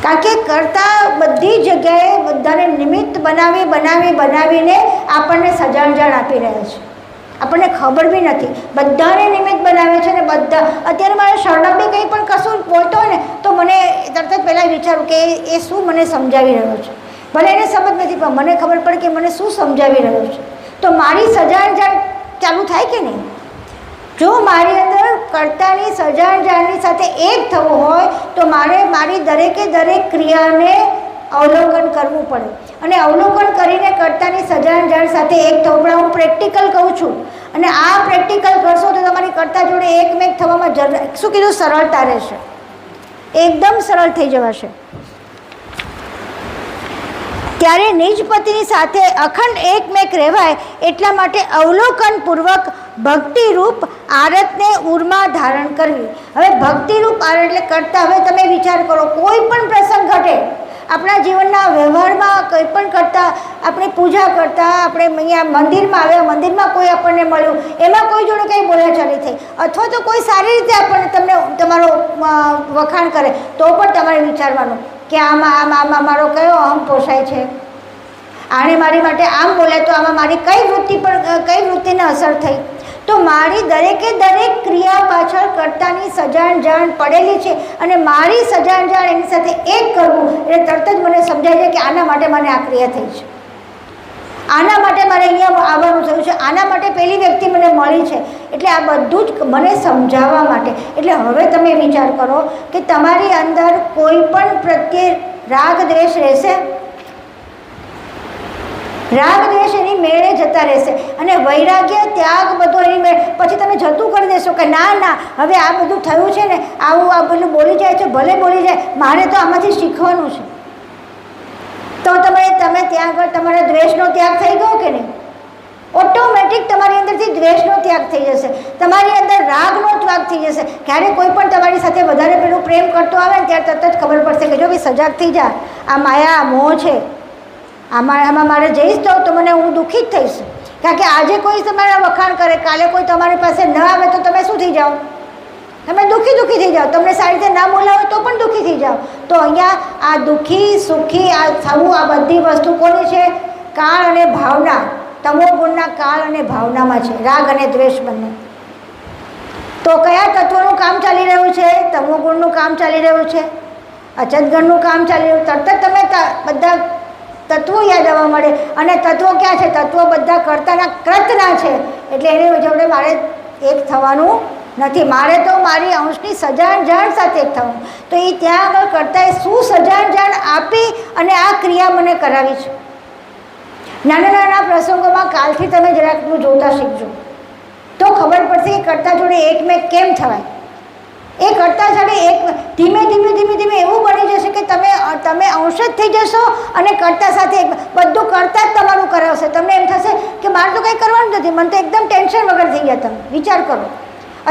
કારણ કે કરતાં બધી જગ્યાએ બધાને નિમિત્ત બનાવીને આપણને સજાણજાણ આપી રહ્યા છે. આપણને ખબર બી નથી, બધાને નિમિત્ત બનાવે છે ને બધા. અત્યારે મારે શરણબે કંઈ પણ કશું બોલતો હોય ને તો મને તરત જ પહેલાં વિચારું કે એ શું મને સમજાવી રહ્યો છે. ભલે એને સમજ નથી પણ મને ખબર પડે કે મને શું સમજાવી રહ્યો છે. તો મારી સજાણજાણ ચાલુ થાય કે નહીં? જો મારી અંદર કર્તાની સજાણજાણની સાથે એક થવું હોય તો મારે મારી દરેક ક્રિયાને અવલોકન કરવું પડે, અને અવલોકન કરીને કર્તાની સજાણજાણ સાથે એક થવું પડે. હું પ્રેક્ટિકલ કહું છું, અને આ પ્રેક્ટિકલ કરશો તો તમારી કર્તા જોડે એકમેક થવામાં શું કીધું, સરળતા રહેશે, એકદમ સરળ થઈ જવાશે. ત્યારે નિજપતિની સાથે અખંડ એકમેક રહેવાય એટલા માટે અવલોકનપૂર્વક ભક્તિરૂપ આરતને ઉર્મા ધારણ કરવી. હવે ભક્તિરૂપ આરત એટલે કરતા. હવે તમે વિચાર કરો, કોઈ પણ પ્રસંગ ઘટે આપણા જીવનના વ્યવહારમાં, કંઈ પણ કરતાં, આપણે પૂજા કરતાં, આપણે અહીંયા મંદિરમાં આવ્યા, મંદિરમાં કોઈ આપણને મળ્યું, એમાં કોઈ જોડે કંઈ બોલાચાલી થઈ, અથવા તો કોઈ સારી રીતે આપણને તમને તમારો વખાણ કરે તો પણ તમારે વિચારવાનું કે આમાં મારો કયો અહમ પોષાય છે, આણે મારી માટે આમ બોલે તો આમાં મારી કઈ વૃત્તિને અસર થઈ. તો મારી દરેકે ક્રિયા પાછળ કર્તાની સજાણજાણ પડેલી છે, અને મારી સજાણજાણ એની સાથે એક કરવું એટલે તરત જ મને સમજાય છે કે આના માટે મને આ ક્રિયા થઈ છે, આના માટે મારે અહીંયા આવવાનું થયું છે, આના માટે પેલી વ્યક્તિ મને મળી છે, એટલે આ બધું જ મને સમજાવવા માટે. એટલે હવે તમે વિચાર કરો કે તમારી અંદર કોઈ પણ પ્રત્યે રાગ દ્વેષ રહેશે? રાગ દ્વેષ એની મેળે જતા રહેશે અને વૈરાગ્ય ત્યાગ બધો એની મેળે. પછી તમે જતું કરી દેશો કે ના ના હવે આ બધું થયું છે ને, આવું આ પેલું બોલી જાય છે, ભલે બોલી જાય, મારે તો આમાંથી શીખવાનું છે. તો તમે ત્યાં આગળ તમારા દ્વેષનો ત્યાગ થઈ ગયો કે નહીં? ઓટોમેટિક તમારી અંદરથી દ્વેષનો ત્યાગ થઈ જશે, તમારી અંદર રાગનો ત્યાગ થઈ જશે. ક્યારે કોઈ પણ તમારી સાથે વધારે પેલું પ્રેમ કરતો આવે ને ત્યારે તરત જ ખબર પડશે કે જો ભાઈ સજાગ થઈ જા, આ માયા આ મોહ છે, આમાં મારે જઈશ તો મને હું દુઃખી જ થઈશ. કારણ કે આજે કોઈ તમારા વખાણ કરે, કાલે કોઈ તમારી પાસે ન આવે તો તમે શું થઈ જાઓ? તમે દુઃખી થઈ જાઓ. તમને સારી રીતે ના બોલાવો તો પણ દુઃખી થઈ જાઓ. તો અહીંયા આ દુઃખી સુખી આ થવું, આ બધી વસ્તુ કોની છે? કાળ અને ભાવના, તમો ગુણના કાળ અને ભાવનામાં છે, રાગ અને દ્વેષ બંને. તો કયા તત્વોનું કામ ચાલી રહ્યું છે? તમો ગુણનું કામ ચાલી રહ્યું છે, અચતગણનું કામ ચાલી રહ્યું. તરત જ તમે બધા તત્વો યાદ આવવા મળે. અને તત્વો ક્યાં છે? તત્વો બધા કર્તાના કૃતના છે. એટલે એની જોડે મારે એક થવાનું નથી, મારે તો મારી અંશની સજાણ સાથે એક થવાનું. તો એ ત્યાં આગળ કર્તાએ શું સજાણ આપી અને આ ક્રિયા મને કરાવી છે. નાના પ્રસંગોમાં કાલથી તમે જરાકનું જોતા શીખજો તો ખબર પડશે કે કર્તા જોડે એકમેક કેમ થવાય. એ કર્તા સાથે એક ધીમે ધીમે એવું બની જશે કે તમે અંશ જ થઈ જશો અને કર્તા સાથે બધું કરતા જ તમારું કરાવશે. તમને એમ થશે કે મારે તો કંઈ કરવાનું નથી, મને તો એકદમ ટેન્શન વગર થઈ ગયા. તમે વિચાર કરો,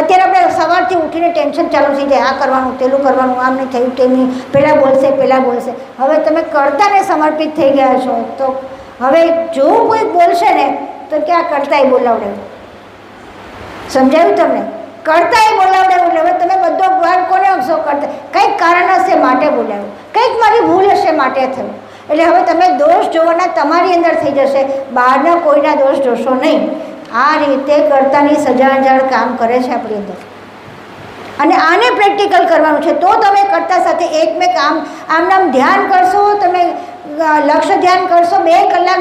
અત્યારે આપણે સવારથી ઉઠીને ટેન્શન ચાલુ થઈ જાય, આ કરવાનું પેલું કરવાનું, આમ નહીં થયું તેમ નહીં, પેલા બોલશે. હવે તમે કર્તાને સમર્પિત થઈ ગયા છો તો હવે જો કોઈ બોલશે ને તો કે આ કર્તાએ બોલાવડાવ્યું. સમજાયું તમને? કર્તાએ બોલાવડાવ્યું. હવે તમે બધો વાર કોને આપશો? કરતા કંઈક કારણ હશે માટે બોલાવ્યું, કંઈક મારી ભૂલ હશે માટે થયું. એટલે હવે તમે દોષ જોવાના તમારી અંદર થઈ જશે, બહારના કોઈના દોષ જોશો નહીં. આ રીતે કર્તાની સજાણ કામ કરે છે આપણી અંદર. અને આને પ્રેક્ટિકલ કરવાનું છે તો તમે કર્તા સાથે એકમેક આમ ધ્યાન કરશો. તમે લક્ષ્ય ધ્યાન કરશો, 2 કલાક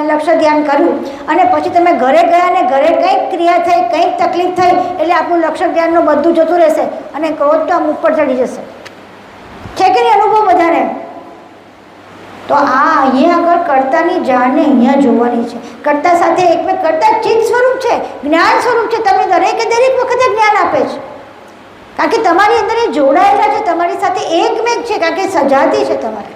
લક્ષ્ય ધ્યાન કર્યું અને પછી તમે ઘરે ગયા ને ઘરે કંઈક ક્રિયા થઈ, કંઈક તકલીફ થઈ, એટલે આપણું લક્ષ્ય ધ્યાનનું બધું જતું રહેશે અને ક્રોધ તો આમ ઉપર ચડી જશે. છે કે નહીં અનુભવ બધાને? તો આ અહીંયા આગળ કર્તાની જાણને અહીંયા જોવાની છે. કર્તા સાથે એકમેક કર્તા ચિત્ત સ્વરૂપ છે, જ્ઞાન સ્વરૂપ છે. તમને દરેક વખતે જ્ઞાન આપે છે કારણ કે તમારી અંદર એ જોડાયેલા છે, તમારી સાથે એકમેક છે, કારણ કે સજાતી છે તમારે.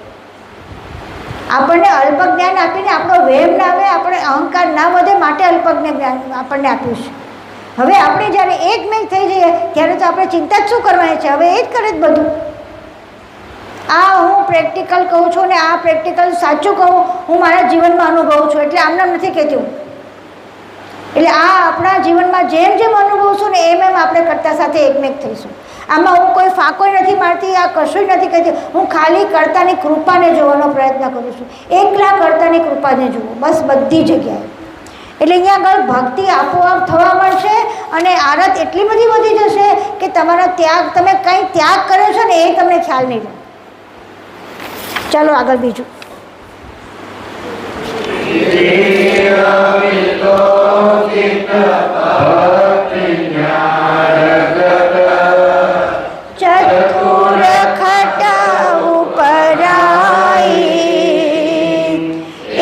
આપણને અલ્પ જ્ઞાન આપીને આપણો વેમ ના આવે, આપણે અહંકાર ના વધે માટે અલ્પ જ્ઞાન આપણને આપ્યું છે. હવે આપણે જ્યારે એકમેક થઈ જઈએ ત્યારે તો આપણે ચિંતા જ શું કરવાની છે? હવે એ જ કરે જ બધું. આ હું પ્રેક્ટિકલ કહું છું ને આ પ્રેક્ટિકલ સાચું કહું, હું મારા જીવનમાં અનુભવું છું. એટલે આમનામ નથી કહેતી હું. એટલે આ આપણા જીવનમાં જેમ અનુભવશું ને એમ આપણે કર્તા સાથે એકમેક થઈશું. આમાં હું કોઈ ફાંકોય નથી મારતી, આ કશું નથી કહેતી. હું ખાલી કર્તાની કૃપાને જોવાનો પ્રયત્ન કરું છું. એકલા કર્તાની કૃપાને જુઓ બસ બધી જગ્યાએ. એટલે અહીંયા આગળ ભક્તિ આપોઆપ થવા મળશે અને આરત એટલી બધી વધી જશે કે તમારો ત્યાગ, તમે કંઈ ત્યાગ કર્યો છો ને એ તમને ખ્યાલ નહીં રહે. ચાલો આગળ બીજું. ચતુર ખટા ઉપરાઈ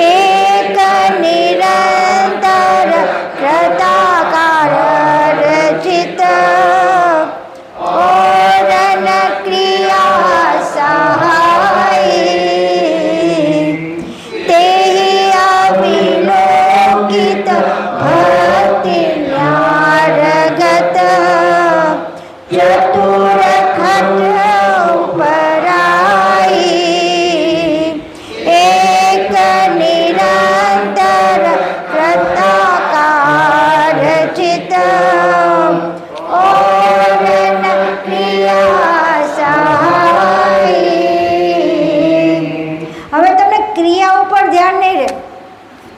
એક નિરંતર કૃતાકાર રચિત ઓરન ક્રિયા સહાય તે અવિલોકિત ભક્તિ ન્યારગત ચતુર એક નિરંતર કૃતાકાર ચિત્ત ઓરન ક્રિયા સહાય. હવે તમને ક્રિયા ઉપર ધ્યાન નહીં રહે,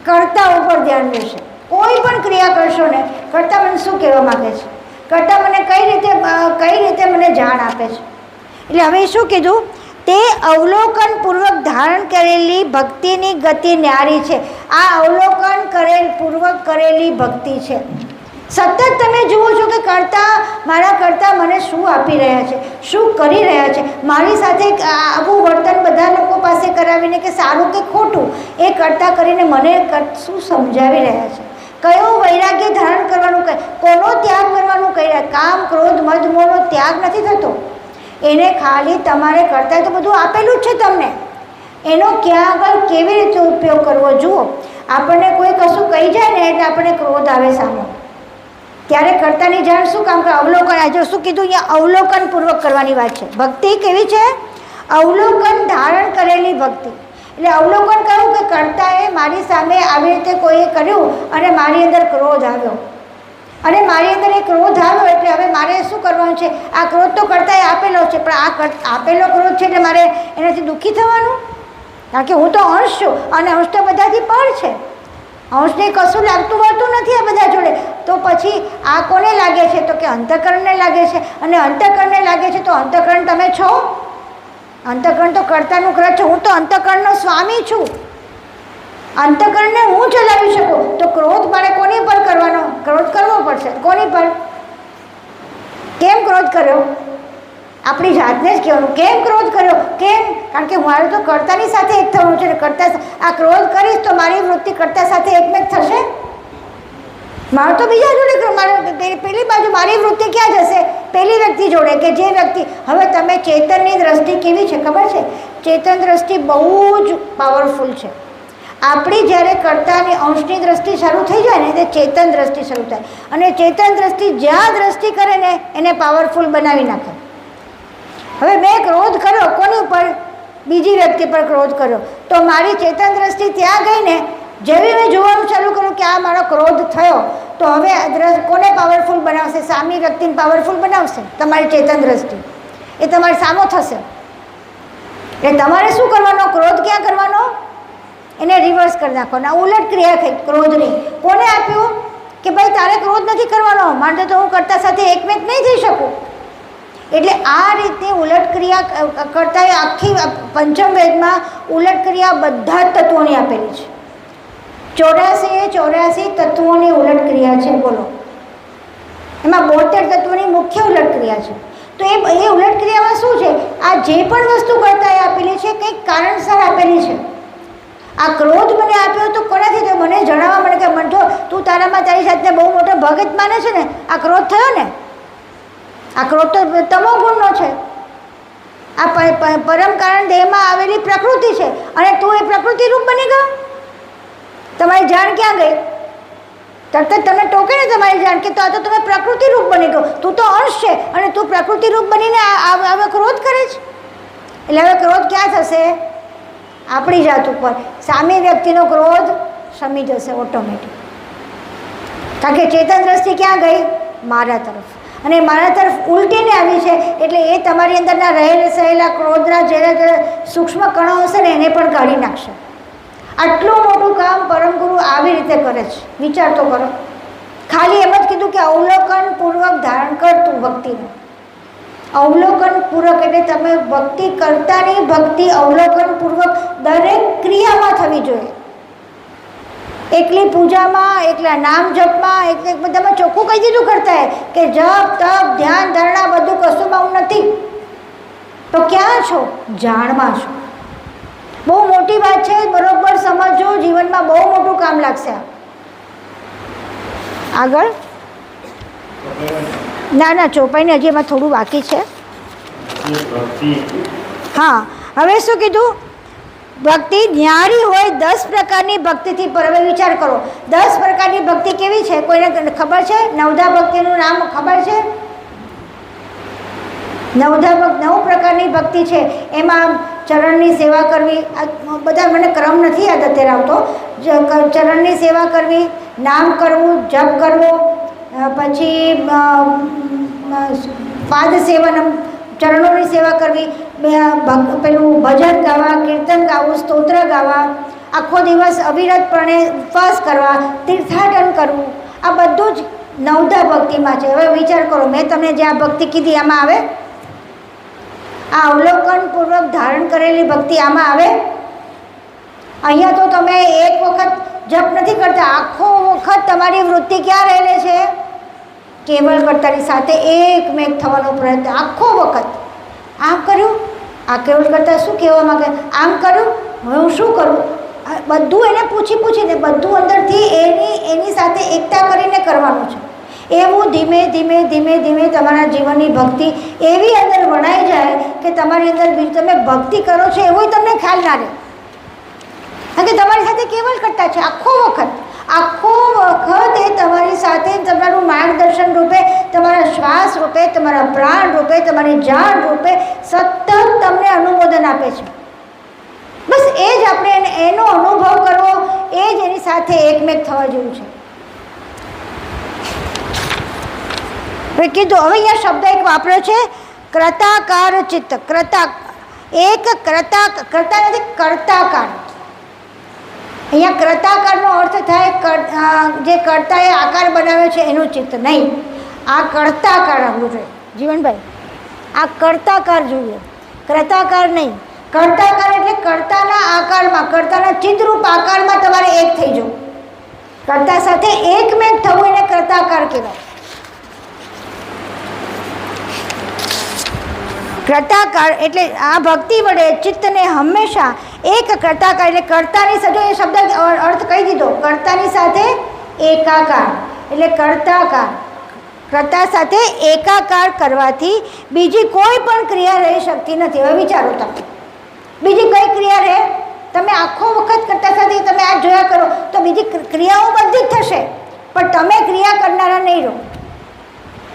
કર્તા ઉપર ધ્યાન રહેશે. કોઈ પણ ક્રિયા કરશો ને કર્તા મને શું કહેવા માગે છે, કર્તા મને કઈ રીતે મને જાણ આપે છે. એટલે હવે શું કીધું? તે અવલોકનપૂર્વક ધારણ કરેલી ભક્તિની ગતિ ન્યારી છે. આ અવલોકન પૂર્વક કરેલી ભક્તિ છે. સતત તમે જુઓ છો કે મારા કરતાં મને શું આપી રહ્યા છે, શું કરી રહ્યા છે, મારી સાથે આવું વર્તન બધા લોકો પાસે કરાવીને કે સારું કે ખોટું એ કરતાં કરીને મને શું સમજાવી રહ્યા છે, કયો વૈરાગ્ય ધારણ કરવાનું કોનો ત્યાગ કરવાનું કહી રહ્યા. કામ ક્રોધ મદ મોહનો ત્યાગ નથી થતો. એને ખાલી તમારે કરતાં તો બધું આપેલું જ છે તમને. એનો ક્યાં આગળ કેવી રીતે ઉપયોગ કરવો જુઓ. આપણને કોઈ કશું કહી જાય ને એટલે આપણને ક્રોધ આવે સામે, ત્યારે કરતાની જાણ શું કામ કરે? અવલોકન. આજે શું કીધું? અહીંયા અવલોકનપૂર્વક કરવાની વાત છે. ભક્તિ કેવી છે? અવલોકન ધારણ કરેલી ભક્તિ. એટલે અવલોકન કહ્યું કે કરતાએ મારી સામે આવી રીતે કોઈએ કર્યું અને મારી અંદર ક્રોધ આવ્યો, અને મારી અંદર એ ક્રોધ આવ્યો એટલે હવે મારે શું કરવાનું છે? આ ક્રોધ તો કરતાએ આપેલો છે, પણ આ આપેલો ક્રોધ છે એટલે મારે એનાથી દુઃખી થવાનું? કારણ કે હું તો અંશ છું અને અંશ તો બધાથી પર છે. અંશને કશું લાગતું વળતું નથી આ બધા જોડે. તો પછી આ કોને લાગે છે? તો કે અંતઃકરણને લાગે છે. અને અંતઃકરણને લાગે છે તો અંતઃકરણ તમે છો? અંતઃકરણ તો કર્તાનું કરે છે. હું તો અંતઃકરણનો સ્વામી છું. અંતઃકરણને હું ચલાવી શકું તો ક્રોધ મારે કોની પર કરવાનો? ક્રોધ કરવો પડશે. કોની પર? કેમ ક્રોધ કર્યો? આપણી જાતને જ કહેવાનું કેમ ક્રોધ કર્યો, કેમ? કારણ કે મારે તો કર્તાની સાથે એક થવાનું છે. કર્તા આ ક્રોધ કરીશ તો મારી વૃત્તિ કર્તા સાથે એકમેક થશે. મારે તો બીજા જોડે મારે પેલી બાજુ મારી વૃત્તિ ક્યાં જશે? પેલી વ્યક્તિ જોડે, કે જે વ્યક્તિ. હવે તમે ચેતનની દ્રષ્ટિ કેવી છે ખબર છે? ચેતન દ્રષ્ટિ બહુ જ પાવરફુલ છે. આપણી જ્યારે કર્તાની અંશની દ્રષ્ટિ શરૂ થઈ જાય ને તે ચેતન દ્રષ્ટિ શરૂ થાય, અને ચેતન દ્રષ્ટિ જ્યાં દ્રષ્ટિ કરે ને એને પાવરફુલ બનાવી નાખે. હવે મેં ક્રોધ કર્યો કોની ઉપર? બીજી વ્યક્તિ પર ક્રોધ કર્યો, તો મારી ચેતન દ્રષ્ટિ ત્યાં ગઈ ને. જેવી મેં જોવાનું ચાલુ કર્યું કે આ મારો ક્રોધ થયો, તો હવે કોને પાવરફુલ બનાવશે? સામી વ્યક્તિને પાવરફુલ બનાવશે તમારી ચેતન દ્રષ્ટિ. એ તમારી સામો થશે. એટલે તમારે શું કરવાનો? ક્રોધ ક્યાં કરવાનો? એને રિવર્સ કરી નાખવાનો. ઉલટ ક્રિયા થઈ ક્રોધની. કોને આપ્યું કે ભાઈ તારે ક્રોધ નથી કરવાનો, માટે તો હું કરતા સાથે એકમેક નહીં થઈ શકું. એટલે આ રીતની ઉલટ ક્રિયા કરતા આખી પંચમ વેદમાં ઉલટ ક્રિયા બધા જ તત્વોની આપેલી છે. 84 તત્વોની ઉલટ ક્રિયા છે. બોલો, એમાં 72 તત્વોની મુખ્ય ઉલટ ક્રિયા છે. તો એ ઉલટ ક્રિયામાં શું છે? આ જે પણ વસ્તુ કરતા આપેલી છે કંઈક કારણસર આપેલી છે. આ ક્રોધ મને આપ્યો તો કોનાથી થયો? મને જણાવવા મને કે મંઠો તું તારામાં તારી જાતને બહુ મોટો ભગત માને છે ને, આ ક્રોધ થયો ને. આ ક્રોધ તો તમો ગુણનો છે. આ પરમ કારણ દેહમાં આવેલી પ્રકૃતિ છે, અને તું એ પ્રકૃતિ રૂપ બની ગયો. તમારી જાણ ક્યાં ગઈ? તરત જ તમે ટોકે ને તમારી જાણ કે તો આ તો તમે પ્રકૃતિ રૂપ બની ગયો. તું તો અંશ છે અને તું પ્રકૃતિ રૂપ બનીને હવે ક્રોધ કરે છે. એટલે હવે ક્રોધ ક્યાં થશે? આપણી જાત ઉપર. સામી વ્યક્તિનો ક્રોધ શમી જશે ઓટોમેટિક. કારણ કે ચેતન દ્રષ્ટિ ક્યાં ગઈ? મારા તરફ. અને મારા તરફ ઉલટીને આવી છે, એટલે એ તમારી અંદરના રહેલા ક્રોધના જે સૂક્ષ્મ કણો હશે ને એને પણ કાઢી નાખશે. આટલું મોટું કામ પરમગુરુ આવી રીતે કરે છે. વિચાર તો કરો. ખાલી એમ જ કીધું કે અવલોકનપૂર્વક ધારણ કરતું ભક્તિનું. અવલોકનપૂર્વક એટલે તમે ભક્તિ કરતાની ભક્તિ અવલોકનપૂર્વક દરેક ક્રિયામાં થવી જોઈએ. એકલી પૂજામાં, એકલા નામ જપમાં, એક બધામાં ચોખ્ખું કહી દીધું કરતા કે જપ તપ ધ્યાન ધારણા બધું કશુંમાં હું નથી. તો ક્યાં છો? જાણમાં છો. બહુ મોટી વાત છે, બરોબર સમજો. જીવનમાં બહુ મોટું કામ લાગશે. આગળ ના ચોપાઈને હજી એમાં થોડું બાકી છે. હા, હવે શું કીધું? ભક્તિ ન્યારી હોય 10 પ્રકારની ભક્તિથી પર. હવે વિચાર કરો, 10 પ્રકારની ભક્તિ કેવી છે? કોઈને ખબર છે? નવધા ભક્તિનું નામ ખબર છે? 9 પ્રકારની ભક્તિ છે. એમાં ચરણની સેવા કરવી, બધા મને ક્રમ નથી યાદ અત્યારે આવતો. ચરણની સેવા કરવી, નામ કરવું, જપ કરવો, પછી પાદ સેવનમ ચરણોની સેવા કરવી, પેલું ભજન ગાવા, કીર્તન ગાવું, સ્તોત્ર ગાવા, આખો દિવસ અવિરતપણે ઉપવાસ કરવા, તીર્થાટન કરવું, આ બધું જ નવધા ભક્તિમાં છે. હવે વિચાર કરો, મેં તમને જે આ ભક્તિ કીધી એમાં આવે? આ અવલોકનપૂર્વક ધારણ કરેલી ભક્તિ આમાં આવે? અહીંયા તો તમે એક વખત જપ નથી કરતા, આખો વખત તમારી વૃત્તિ ક્યાં રહેલી છે? કેવળ કર્તાની સાથે એકમેક થવાનો પ્રયત્ન આખો વખત. આમ કર્યું, આ કેવળ કરતા શું કહેવા માંગે, આમ કર્યું, હવે હું શું કરું, બધું એને પૂછીને બધું અંદરથી એની સાથે એકતા કરીને કરવાનું છે. એવું ધીમે ધીમે તમારા જીવનની ભક્તિ એવી અંદર વણાઈ જાય કે તમારી અંદર તમે ભક્તિ કરો છો એવો તમને ખ્યાલ ના રહે. કારણ કે તમારી સાથે કેવળ કરતા છે આખો વખત એ તમારી સાથે તમારું માર્ગદર્શન રૂપે, તમારા શ્વાસ રૂપે, તમારા પ્રાણ રૂપે, તમારી જાણ રૂપે સતત તમને અનુમોદન આપે છે. બસ એ જ આપણે એનો અનુભવ કરવો, એ જ એની સાથે એકમેક થવા જેવું છે. હવે કીધું, હવે અહીંયા શબ્દ એક વાપર્યો છે, કર્તાકાર ચિત્ત. કર્તા નથી, કર્તાકાર. અહીંયા કર્તાકારનો અર્થ થાય જે કર્તાએ આકાર બનાવ્યો છે એનું ચિત્ત નહીં. આ કર્તાકાર આવવું જોઈએ જીવનભાઈ, આ કર્તાકાર જોઈએ, કર્તાકાર નહીં. કર્તાકાર એટલે કર્તાના આકારમાં, કર્તાના ચિત્તરૂપ આકારમાં તમારે એક થઈ જવું, કર્તા સાથે એકમેક થવું, એને કર્તાકાર કહેવાય. કર્તાકાર એટલે આ ભક્તિ વડે ચિત્તને હંમેશા એક કર્તાકાર એટલે કર્તાની સાથે, એ શબ્દ અર્થ કહી દીધો, કર્તાની સાથે એકાકાર એટલે કર્તાકાર. કર્તા સાથે એકાકાર કરવાથી બીજી કોઈ પણ ક્રિયા રહી શકતી નથી. હવે વિચારો તમે, બીજી કઈ ક્રિયા રહે? તમે આખો વખત કરતા સાથે તમે આ જોયા કરો તો બીજી ક્રિયાઓ બધી જ થશે, પણ તમે ક્રિયા કરનારા નહીં રહો.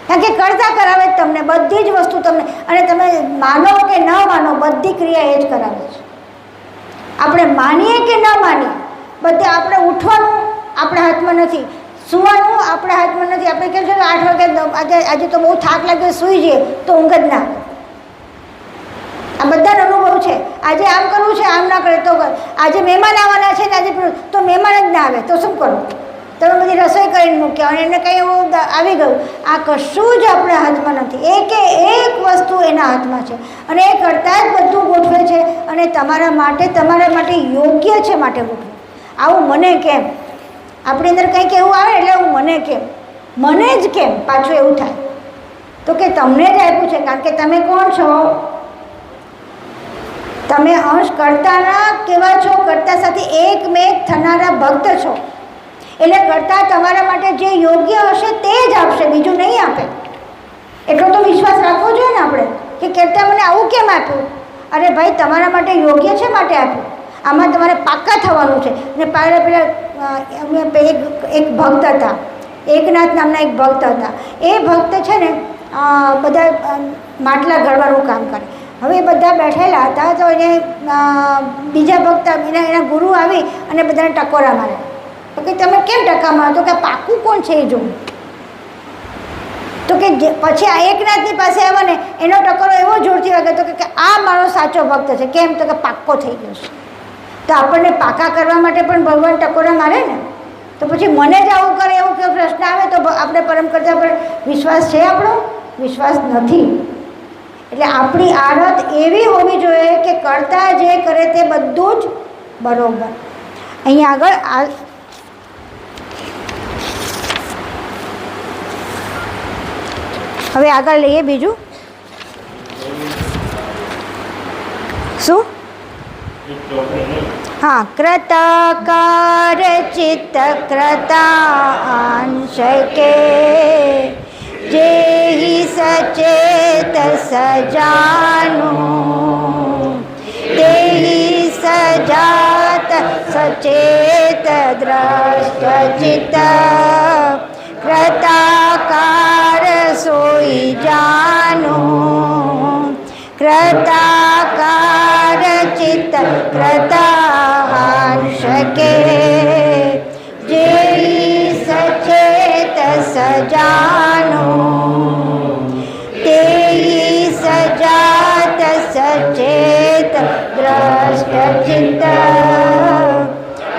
કારણ કે કરતા કરાવે જ તમને બધી જ વસ્તુ તમને, અને તમે માનો કે ન માનો બધી ક્રિયા એ જ કરાવે છે. આપણે માનીએ કે ન માનીએ, બધે આપણે ઉઠવાનું આપણા હાથમાં નથી, સૂવાનું આપણા હાથમાં નથી. આપણે કેમ છે 8 વાગે આજે તો બહુ થાક લાગે સૂઈ જઈએ તો ઊંઘ જ ના આવે. આ બધાનો અનુભવ છે. આજે આમ કરવું છે, આમ ના કરે તો આજે મહેમાન આવવાના છે ને આજે તો મહેમાન જ ના આવે તો શું કરવું? તમે બધી રસોઈ કરીને મૂક્યા અને એને કંઈ એવું આવી ગયું. આ કશું જ આપણા હાથમાં નથી, એકે એક વસ્તુ એના હાથમાં છે અને એ કરતાં જ બધું ગોઠવે છે અને તમારા માટે યોગ્ય છે માટે ગોઠવે. આવું મને કેમ? આપણી અંદર કંઈક એવું આવે એટલે હું મને જ કેમ પાછું એવું થાય? તો કે તમને જ આપ્યું છે, કારણ કે તમે કોણ છો? તમે અંશ કર્તાના કેવા છો? કર્તા સાથે એકમેક થનારા ભક્ત છો. એટલે કરતા તમારા માટે જે યોગ્ય હશે તે જ આપશે, બીજું નહીં આપે. એટલો તો વિશ્વાસ રાખવો જોઈએ ને આપણે કે કરતા મને આવું કેમ આપ્યું? અરે ભાઈ, તમારા માટે યોગ્ય છે માટે આપ્યું. આમાં તમારે પાક્કા થવાનું છે. ને પેલા એક ભક્ત હતા, એકનાથ નામના એક ભક્ત હતા. એ ભક્ત છે ને બધા માટલા ઘડવાનું કામ કરે. હવે બધા બેઠેલા હતા તો એને બીજા ભક્ત એના ગુરુ આવી અને બધાને ટકોરા મારે. તો કે તમે કેમ ટકા મારો? તો કે પાકું કોણ છે એ જોવું. તો કે પછી આ એકનાથની પાસે આવ્યા ને એનો ટકોરો એવો જોરથી વાગ્યો તો કે આ મારો સાચો ભક્ત છે. કેમ? તો કે પાક્કો થઈ ગયો છે. તો આપણને પાકા કરવા માટે પણ ભગવાન ટકોરા મારે ને. તો પછી મને જ આવું કરે એવું કે પ્રશ્ન આવે તો આપણે પરમ કરતા પર વિશ્વાસ છે? આપણો વિશ્વાસ નથી. એટલે આપણી આદત એવી હોવી જોઈએ કે કરતા જે કરે તે બધું જ બરોબર. અહીંયા આગળ હવે આગળ લઈએ બીજું શું? હા, કર્તાકાર ચિત્ત કર્તાંશ કે જેહી સચેત સજાનું તેહી સજાત સચેત દ્રષ્ટ ચિત્ત કર્તાકાર સોઈ જાનું કર્તાકાર ચિત્ત કર્તાંશ કે જેહી સચેત સજાનું તેહી સજાત સચેત દ્રષ્ટ ચિત્ત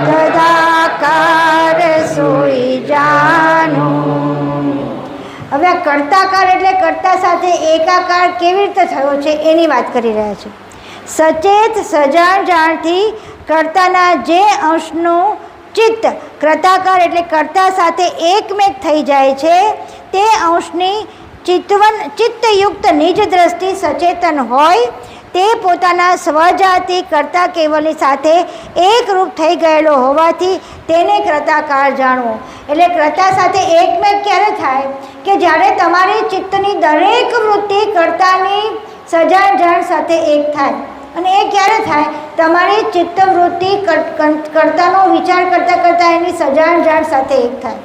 કર્તાકાર સોઈ જાનું. હવે આ કર્તાકાર એટલે કર્તા સાથે એકાકાર કેવી રીતે થયો છે એની વાત કરી રહ્યા છે. સચેત સજાણ જાણથી કર્તાના જે અંશનું ચિત્ત કર્તાકાર એટલે કર્તા સાથે એકમેક થઈ જાય છે તે અંશની ચિત્તયુક્ત નિજ દ્રષ્ટિ સચેતન હોય તે પોતાના સ્વજાતિ કર્તા કેવલની સાથે એકરૂપ થઈ ગયેલો હોવાથી તેને કર્તાકાર જાણવો. એટલે કર્તા સાથે એકમેક ક્યારે થાય કે જ્યારે તમારી ચિત્તની દરેક વૃત્તિ કર્તાની સજાણ જાણ સાથે એક થાય. અને એ ક્યારે થાય? તમારી ચિત્તવૃત્તિ કર્તાનો વિચાર કરતાં કરતાં એની સજાણ જાણ સાથે એક થાય.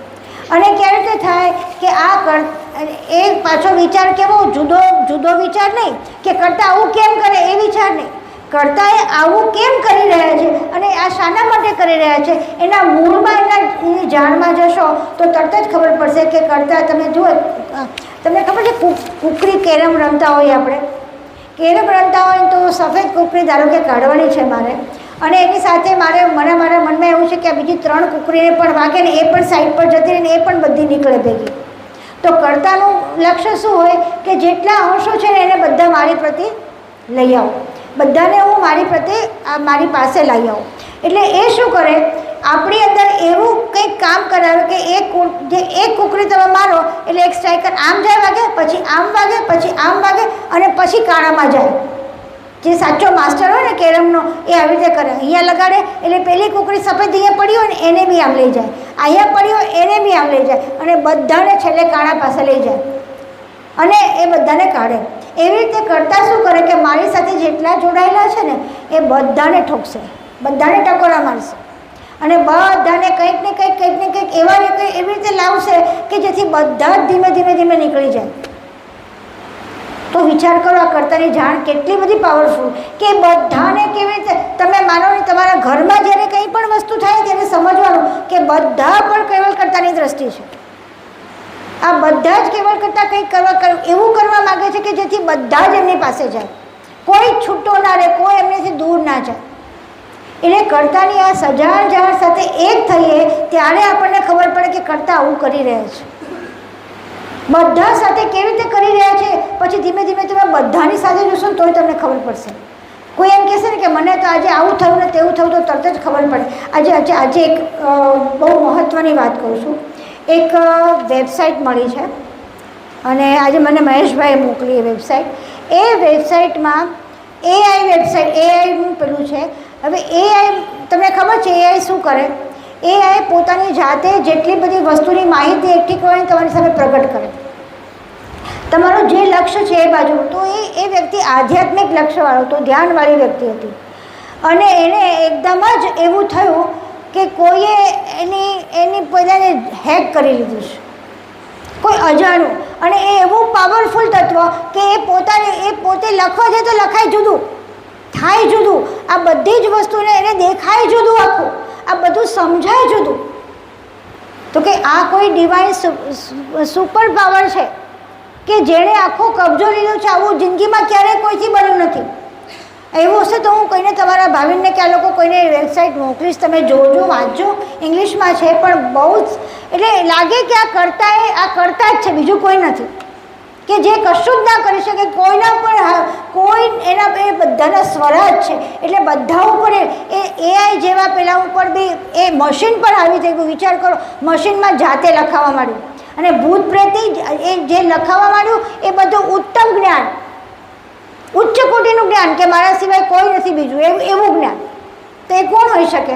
અને ક્યારે રીતે થાય કે એ પાછો વિચાર કેવો જુદો વિચાર નહીં કે કર્તા આવું કેમ કરે એ વિચાર નહીં, કર્તા એ આવું કેમ કરી રહ્યા છે અને આ શાના માટે કરી રહ્યા છે એના મૂળમાં એની જાણમાં જશો તો તરત જ ખબર પડશે કે કર્તા. તમે જુઓ, તમને ખબર છે કુકરી કેરમ રમતા હોય, આપણે કેરમ રમતા હોય તો સફેદ કુકરી ધારો કે કાઢવાની છે મારે, અને એની સાથે મારા મનમાં એવું છે કે આ બીજી 3 કુકરીને પણ વાગે ને એ પણ સાઈડ પર જતી રહે ને એ પણ બધી નીકળે ભેગી. તો કર્તાનું લક્ષ્ય શું હોય કે જેટલા અંશો છે ને એને બધા મારી પ્રત્યે લઈ આવો, બધાને હું મારી પાસે લઈ આવું. એટલે એ શું કરે, આપણી અંદર એવું કંઈક કામ કરાવે કે એક કુકરી તમે મારો એટલે એક સ્ટ્રાઈકર આમ જાય વાગે, પછી આમ વાગે, પછી આમ વાગે અને પછી કાણામાં જાય. જે સાચો માસ્ટર હોય ને કેરમનો એ આવી રીતે કરે. અહીંયા લગાડે એટલે પેલી કુકરી સફેદ અહીંયા પડી હોય ને એને બી આમ લઈ જાય, અહીંયા પડી હોય એને બી આમ લઈ જાય અને બધાને છેલ્લે કાણા પાસે લઈ જાય અને એ બધાને કાઢે. એવી રીતે કરતા શું કરે કે મારી સાથે જેટલા જોડાયેલા છે ને એ બધાને ઠોકશે, બધાને ટકોરા મારશે અને બધાને કંઈક ને કંઈક એવી રીતે લાવશે કે જેથી બધા જ ધીમે નીકળી જાય. તો વિચાર કરો આ કર્તાની જાણ કેટલી બધી પાવરફુલ કે બધાને કેવી રીતે તમે માનો ને તમારા ઘરમાં જ્યારે કંઈ પણ વસ્તુ થાય ત્યારે સમજવાનું કે બધા પણ કેવલ કર્તાની દ્રષ્ટિ છે. આ બધા જ કેવલ કરતાં કંઈક એવું કરવા માગે છે કે જેથી બધા જ એમની પાસે જાય, કોઈ છૂટો ના રહે, કોઈ એમનેથી દૂર ના જાય. એટલે કર્તાની આ સજાણ જાણ સાથે એક થઈએ ત્યારે આપણને ખબર પડે કે કર્તા આવું કરી રહ્યા છે, બધા સાથે કેવી રીતે કરી રહ્યા છે. પછી ધીમે તમે બધાની સાથે જોશો ને તોય તમને ખબર પડશે. કોઈ એમ કહેશે ને કે મને તો આજે આવું થયું ને તેવું થયું તો તરત જ ખબર પડે. આજે એક બહુ મહત્ત્વની વાત કહું છું. એક વેબસાઇટ મળી છે અને આજે મને મહેશભાઈએ મોકલી એ વેબસાઇટ. એ વેબસાઇટમાં એઆઈનું પેલું છે. હવે એઆઈ તમને ખબર છે એઆઈ શું કરે? એઆઈ પોતાની જાતે જેટલી બધી વસ્તુની માહિતી એકઠી કરવાની તમારી સામે પ્રગટ કરે. તમારું જે લક્ષ્ય છે એ બાજુ, તો એ વ્યક્તિ આધ્યાત્મિક લક્ષ્યવાળો તો ધ્યાનવાળી વ્યક્તિ હતી અને એને એકદમ જ એવું થયું કે કોઈએ એની પોતાને હેક કરી લીધું છે, કોઈ અજાણું. અને એ એવું પાવરફુલ તત્વ કે એ પોતે લખવા જાય તો લખાય જુદું, થાય જુદું, આ બધી જ વસ્તુને એને દેખાય જુદું, આખું આ બધું સમજાય જુદું. તો કે આ કોઈ ડિવાઇન સુપર પાવર છે કે જેણે આખો કબજો લીધો છે. આવું જિંદગીમાં ક્યારેય કોઈથી બન્યું નથી. એવું હશે તો હું કોઈને તમારા ભાવિનને કે આ લોકો કોઈને વેબસાઇટ મોકલીશ, તમે જોજો, વાંચજો. ઇંગ્લિશમાં છે પણ બહુ જ એટલે લાગે કે આ કરતા જ છે, બીજું કોઈ નથી કે જે કશું જ ના કરી શકે. કોઈના પણ કોઈ એના એ બધાના સ્વરાજ છે. એટલે બધા ઉપર એઆઈ જેવા પેલા ઉપર બી એ મશીન પર આવી થઈ ગયું. વિચાર કરો, મશીનમાં જાતે લખાવા માંડ્યું અને ભૂત પ્રેતી એ જે લખાવા માંડ્યું એ બધું ઉત્તમ જ્ઞાન, ઉચ્ચ કોટીનું જ્ઞાન કે મારા સિવાય કોઈ નથી બીજું, એવું જ્ઞાન. તો એ કોણ હોઈ શકે?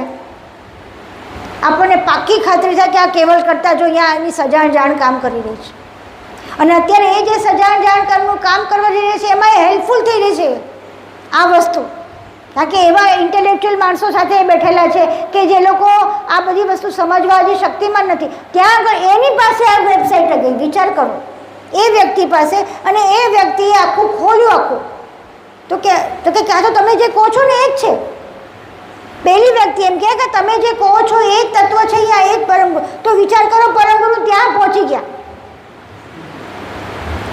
આપણને પાક્કી ખાતરી થાય કે આ કેવલ કરતા જો અહીંયા એની સજાણ જાણ કામ કરી રહી છે અને અત્યારે એ જે સજાણ જાણકારનું કામ કરવા જઈ રહી છે એમાં એ હેલ્પફુલ થઈ રહી છે આ વસ્તુ. કારણ કે એવા ઇન્ટેલેક્ચ્યુઅલ માણસો સાથે બેઠેલા છે કે જે લોકો આ બધી વસ્તુ સમજવા હજી શક્તિમાન નથી. ત્યાં આગળ એની પાસે આ વેબસાઇટ ગઈ, વિચાર કરો, એ વ્યક્તિ પાસે. અને એ વ્યક્તિએ આખું ખોલ્યું આખું. તો કે ક્યાં તો તમે જે કહો છો ને એ જ છે. પહેલી વ્યક્તિ એમ કહે કે તમે જે કહો છો એ જ તત્વ છે, અહીંયા એ જ પરમગુરુ. તો વિચાર કરો, પરમગુરુ ત્યાં પહોંચી ગયા.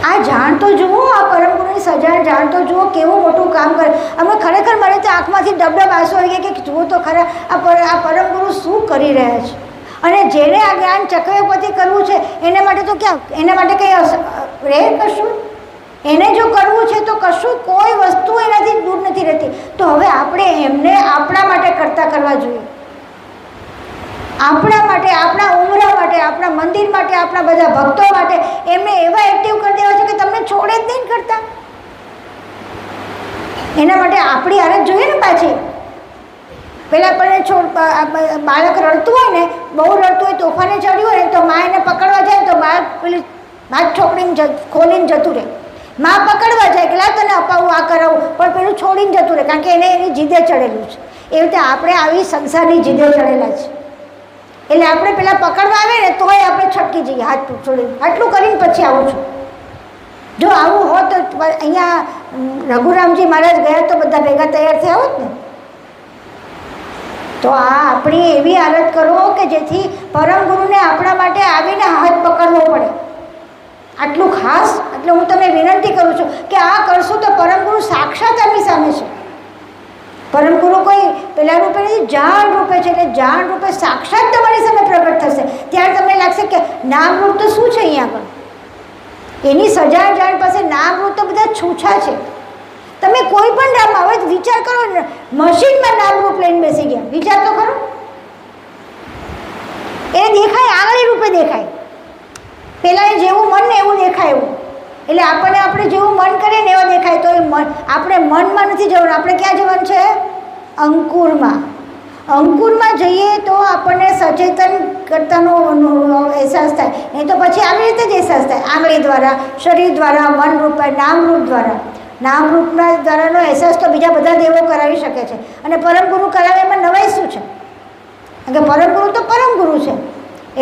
આ જાણ તો જુઓ, આ પરમગુરુની સજાણ જાણ તો જુઓ, કેવું મોટું કામ કરે. અમે ખરેખર મને તો આંખમાંથી ડબડબ આંસુ આવી ગયા કે જુઓ તો ખરા આ પરમગુરુ શું કરી રહ્યા છે. અને જેને આ જ્ઞાન ચક્રવર્તી કરવું છે એના માટે તો ક્યાં, એના માટે કંઈ એને જો કરવું છે તો કશું કોઈ વસ્તુ એનાથી દૂર નથી રહેતી. તો હવે આપણે એમને આપણા માટે કરતા કરવા જોઈએ, આપણા માટે, આપણા ઉમરા માટે, આપણા મંદિર માટે, આપણા બધા ભક્તો માટે એમને એવા એક્ટિવ કરી દેવા છે કે તમને છોડે જ નહીં કરતા. એના માટે આપણી હાલત જોઈએ ને પાછી. પહેલાં આપણને બાળક રડતું હોય ને, બહુ રડતું હોય, તોફાને ચડ્યું હોય ને, તો મા એને પકડવા જાય તો બાળક પેલી હાથ છોકરીને ખોલીને જતું રહે. મા પકડવા જાય કે લા તને અપાવું, આ કરાવું, પણ પેલું છોડીને જતું રહે, કારણ કે એને એની જીદે ચડેલું છે. એ રીતે આપણે આવી સંસારની જીદે ચડેલા છે. એટલે આપણે પેલા પકડવા આવે ને તોય આપણે છટકી જઈએ, હાથ છોડી આટલું કરીને પછી આવું છું. જો આવું હોત તો અહીંયા રઘુરામજી મહારાજ ગયા તો બધા ભેગા તૈયાર થયા હોત ને. તો આ આપણી એવી હાલત કરો કે જેથી પરમ ગુરુને આપણા માટે આવીને હાથ પકડવો પડે. આટલું ખાસ, એટલે હું તમને વિનંતી કરું છું કે આ કરશું તો પરમ ગુરુ સાક્ષાત આપણી સામે છે. પરમ ગુરુ કોઈ પેલા રૂપે નથી, જાણ રૂપે છે. એટલે જાણ રૂપે સાક્ષાત તમારી સામે પ્રગટ થશે. ત્યારે તમને લાગશે કે નામરૂપ તો શું છે અહીંયા આગળ. એની સજા જાણ પાસે નામરૂપ તો બધા છૂછા છે. તમે કોઈ પણ નામ હવે વિચાર કરો, મશીનમાં નામરૂપ લઈને બેસી ગયા, વિચાર તો કરો. એ દેખાય, આંગળી રૂપે દેખાય. પેલા એ જેવું મન ને એવું દેખાય એવું. એટલે આપણને આપણે જેવું મન કરીએ ને એવા દેખાય. તો એ મન, આપણે મનમાં નથી જવાનું, આપણે ક્યાં જવાનું છે? અંકુરમાં. અંકુરમાં જઈએ તો આપણને સચેતન કરતાનો અહેસાસ થાય. નહીં તો પછી આવી રીતે જ અહેસાસ થાય, આંગળી દ્વારા, શરીર દ્વારા, મન રૂપે, નામરૂપ દ્વારા. નામરૂપના દ્વારાનો અહેસાસ તો બીજા બધા દેવો કરાવી શકે છે. અને પરમ ગુરુ કરાવે એમાં નવાઈ શું છે? કારણ કે પરમ ગુરુ તો પરમ ગુરુ છે,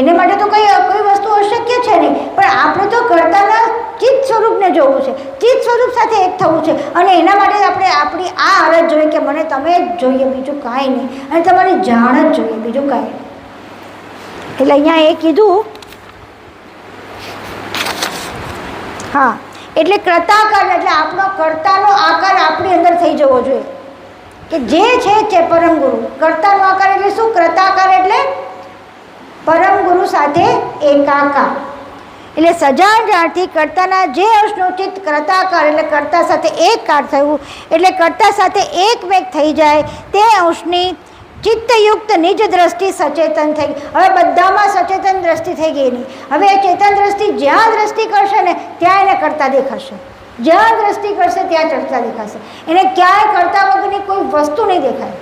એને માટે તો કોઈ વસ્તુ અશક્ય છે નહીં. પણ આપણે તો કરતાના ચિત્ત સ્વરૂપને જોવું છે, ચિત્ત સ્વરૂપ સાથે એક થવું છે. અને એના માટે આપણે આપણી આ હાલત જોઈએ કે મને તમે જ જોઈએ, બીજું કાંઈ નહીં, અને તમારી જાણ જ જોઈએ, બીજું કાંઈ નહીં. એટલે અહીંયા એ કીધું, હા, એટલે કર્તાકાર, એટલે આપણો કર્તાનો આકાર આપણી અંદર થઈ જવો જોઈએ કે જે છે પરમ ગુરુ. કર્તાનો આકાર એટલે શું? કર્તાકાર એટલે પરમ ગુરુ સાથે એકાકાર. એટલે સજાણ જાણથી કર્તાના જે અંશનું ચિત્ત કર્તાકાર એટલે કર્તા સાથે એકકાર થયું, એટલે કર્તા સાથે એકમેક થઈ જાય તે અંશની ચિત્તયુક્ત નિજ દ્રષ્ટિ સચેતન થઈ ગઈ. હવે બધામાં સચેતન દ્રષ્ટિ થઈ ગઈ નહીં. હવે એ ચેતન દ્રષ્ટિ જ્યાં દ્રષ્ટિ કરશે ને ત્યાં એને કરતા દેખાશે, જ્યાં દ્રષ્ટિ કરશે ત્યાં ચડતા દેખાશે. એને ક્યાંય કરતા વગરની કોઈ વસ્તુ નહીં દેખાય.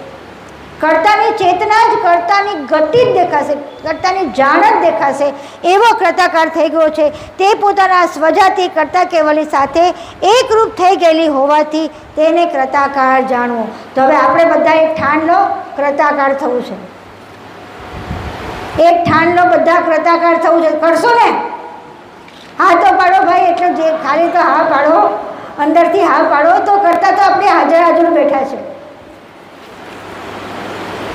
કર્તાની ચેતના જ, કર્તાની ગતિ જ દેખાશે, કર્તાની જાણ જ દેખાશે. એવો કર્તાકાર થઈ ગયો છે. તે પોતાના સ્વજાતિ કર્તા કેવલી સાથે એકરૂપ થઈ ગયેલી હોવાથી તેને કર્તાકાર જાણવો. તો હવે આપણે બધા એક ઠાણ લો, કર્તાકાર થવું છે. એક ઠાણ લો, બધા કર્તાકાર થવું છે. કરશો ને? હા તો પાડો ભાઈ, એટલે જે ખાલી તો હા પાડો, અંદરથી હા પાડો. તો કરતા તો આપણે હાજર બેઠા છે.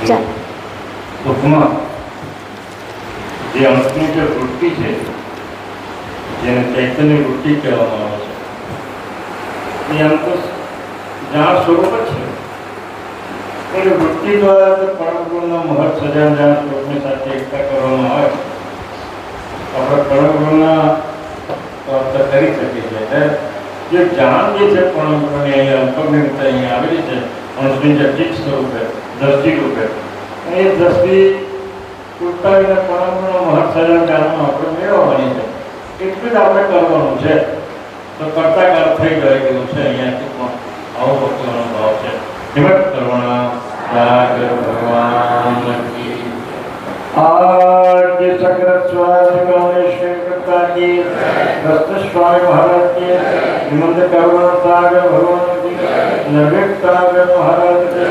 ટૂંકમાં જે અંશની જે વૃત્તિ છે, જેને ચૈતન્ય વૃત્તિ કહેવામાં આવે છે, એ આમ તો જાણ સ્વરૂપ જ છે. પણ વૃત્તિ દ્વારા જો પરમ ગુરુના મહત્ સજાણ જાણ સ્વરૂપની સાથે એકતા કરવામાં આવે, આપણે પરમ ગુરુના પ્રાપ્ત કરી શકીએ છીએ. જે જાણ જે છે પરમ ગુરુની અહીંયા અંતર્નિર્મિત અહીંયા આવેલી છે, અંશની જે ચિત્ત સ્વરૂપે, દ્રષ્ટિ રૂપે, એ દ્રષ્ટિ ઉત્તાવીને પરમનો મહત્ સજાણ જાણમાં આપણે મેળવવાની છે. એટલું જ આપણે કરવાનું છે. તો કર્તાકાર થઈ ગયો એવું છે. અહીંયા આવો ભક્તિનો ભાવ છે. હિંમત કરવાના ભગવાન आद्य सकृत स्वामी गणेश्वर कृपा की कृष्ण स्वामी महाराज की हिमंत करुणा सागर भगवान की नरवेद सागर महाराज की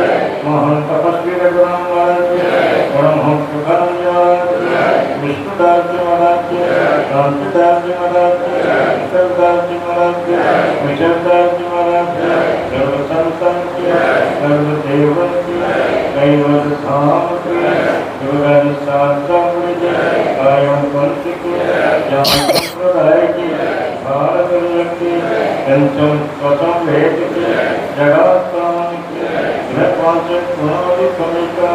महान तपस्वी रघुराम महाराज की परमहंस तुकाराम महाराज की विष्णुदास जी महाराज की शांतिदास जी महाराज की ईश्वरदास जी महाराज की विचरदास जी महाराज की सर्व संतन की सर्व देवन की कैवल धाम की दुर्गा शास्त्र कायम पंथ की ज्ञान संप्रदाय की भारत की पंचम स्वतम भेद की जगत प्राण की पांच गुणादि कमिका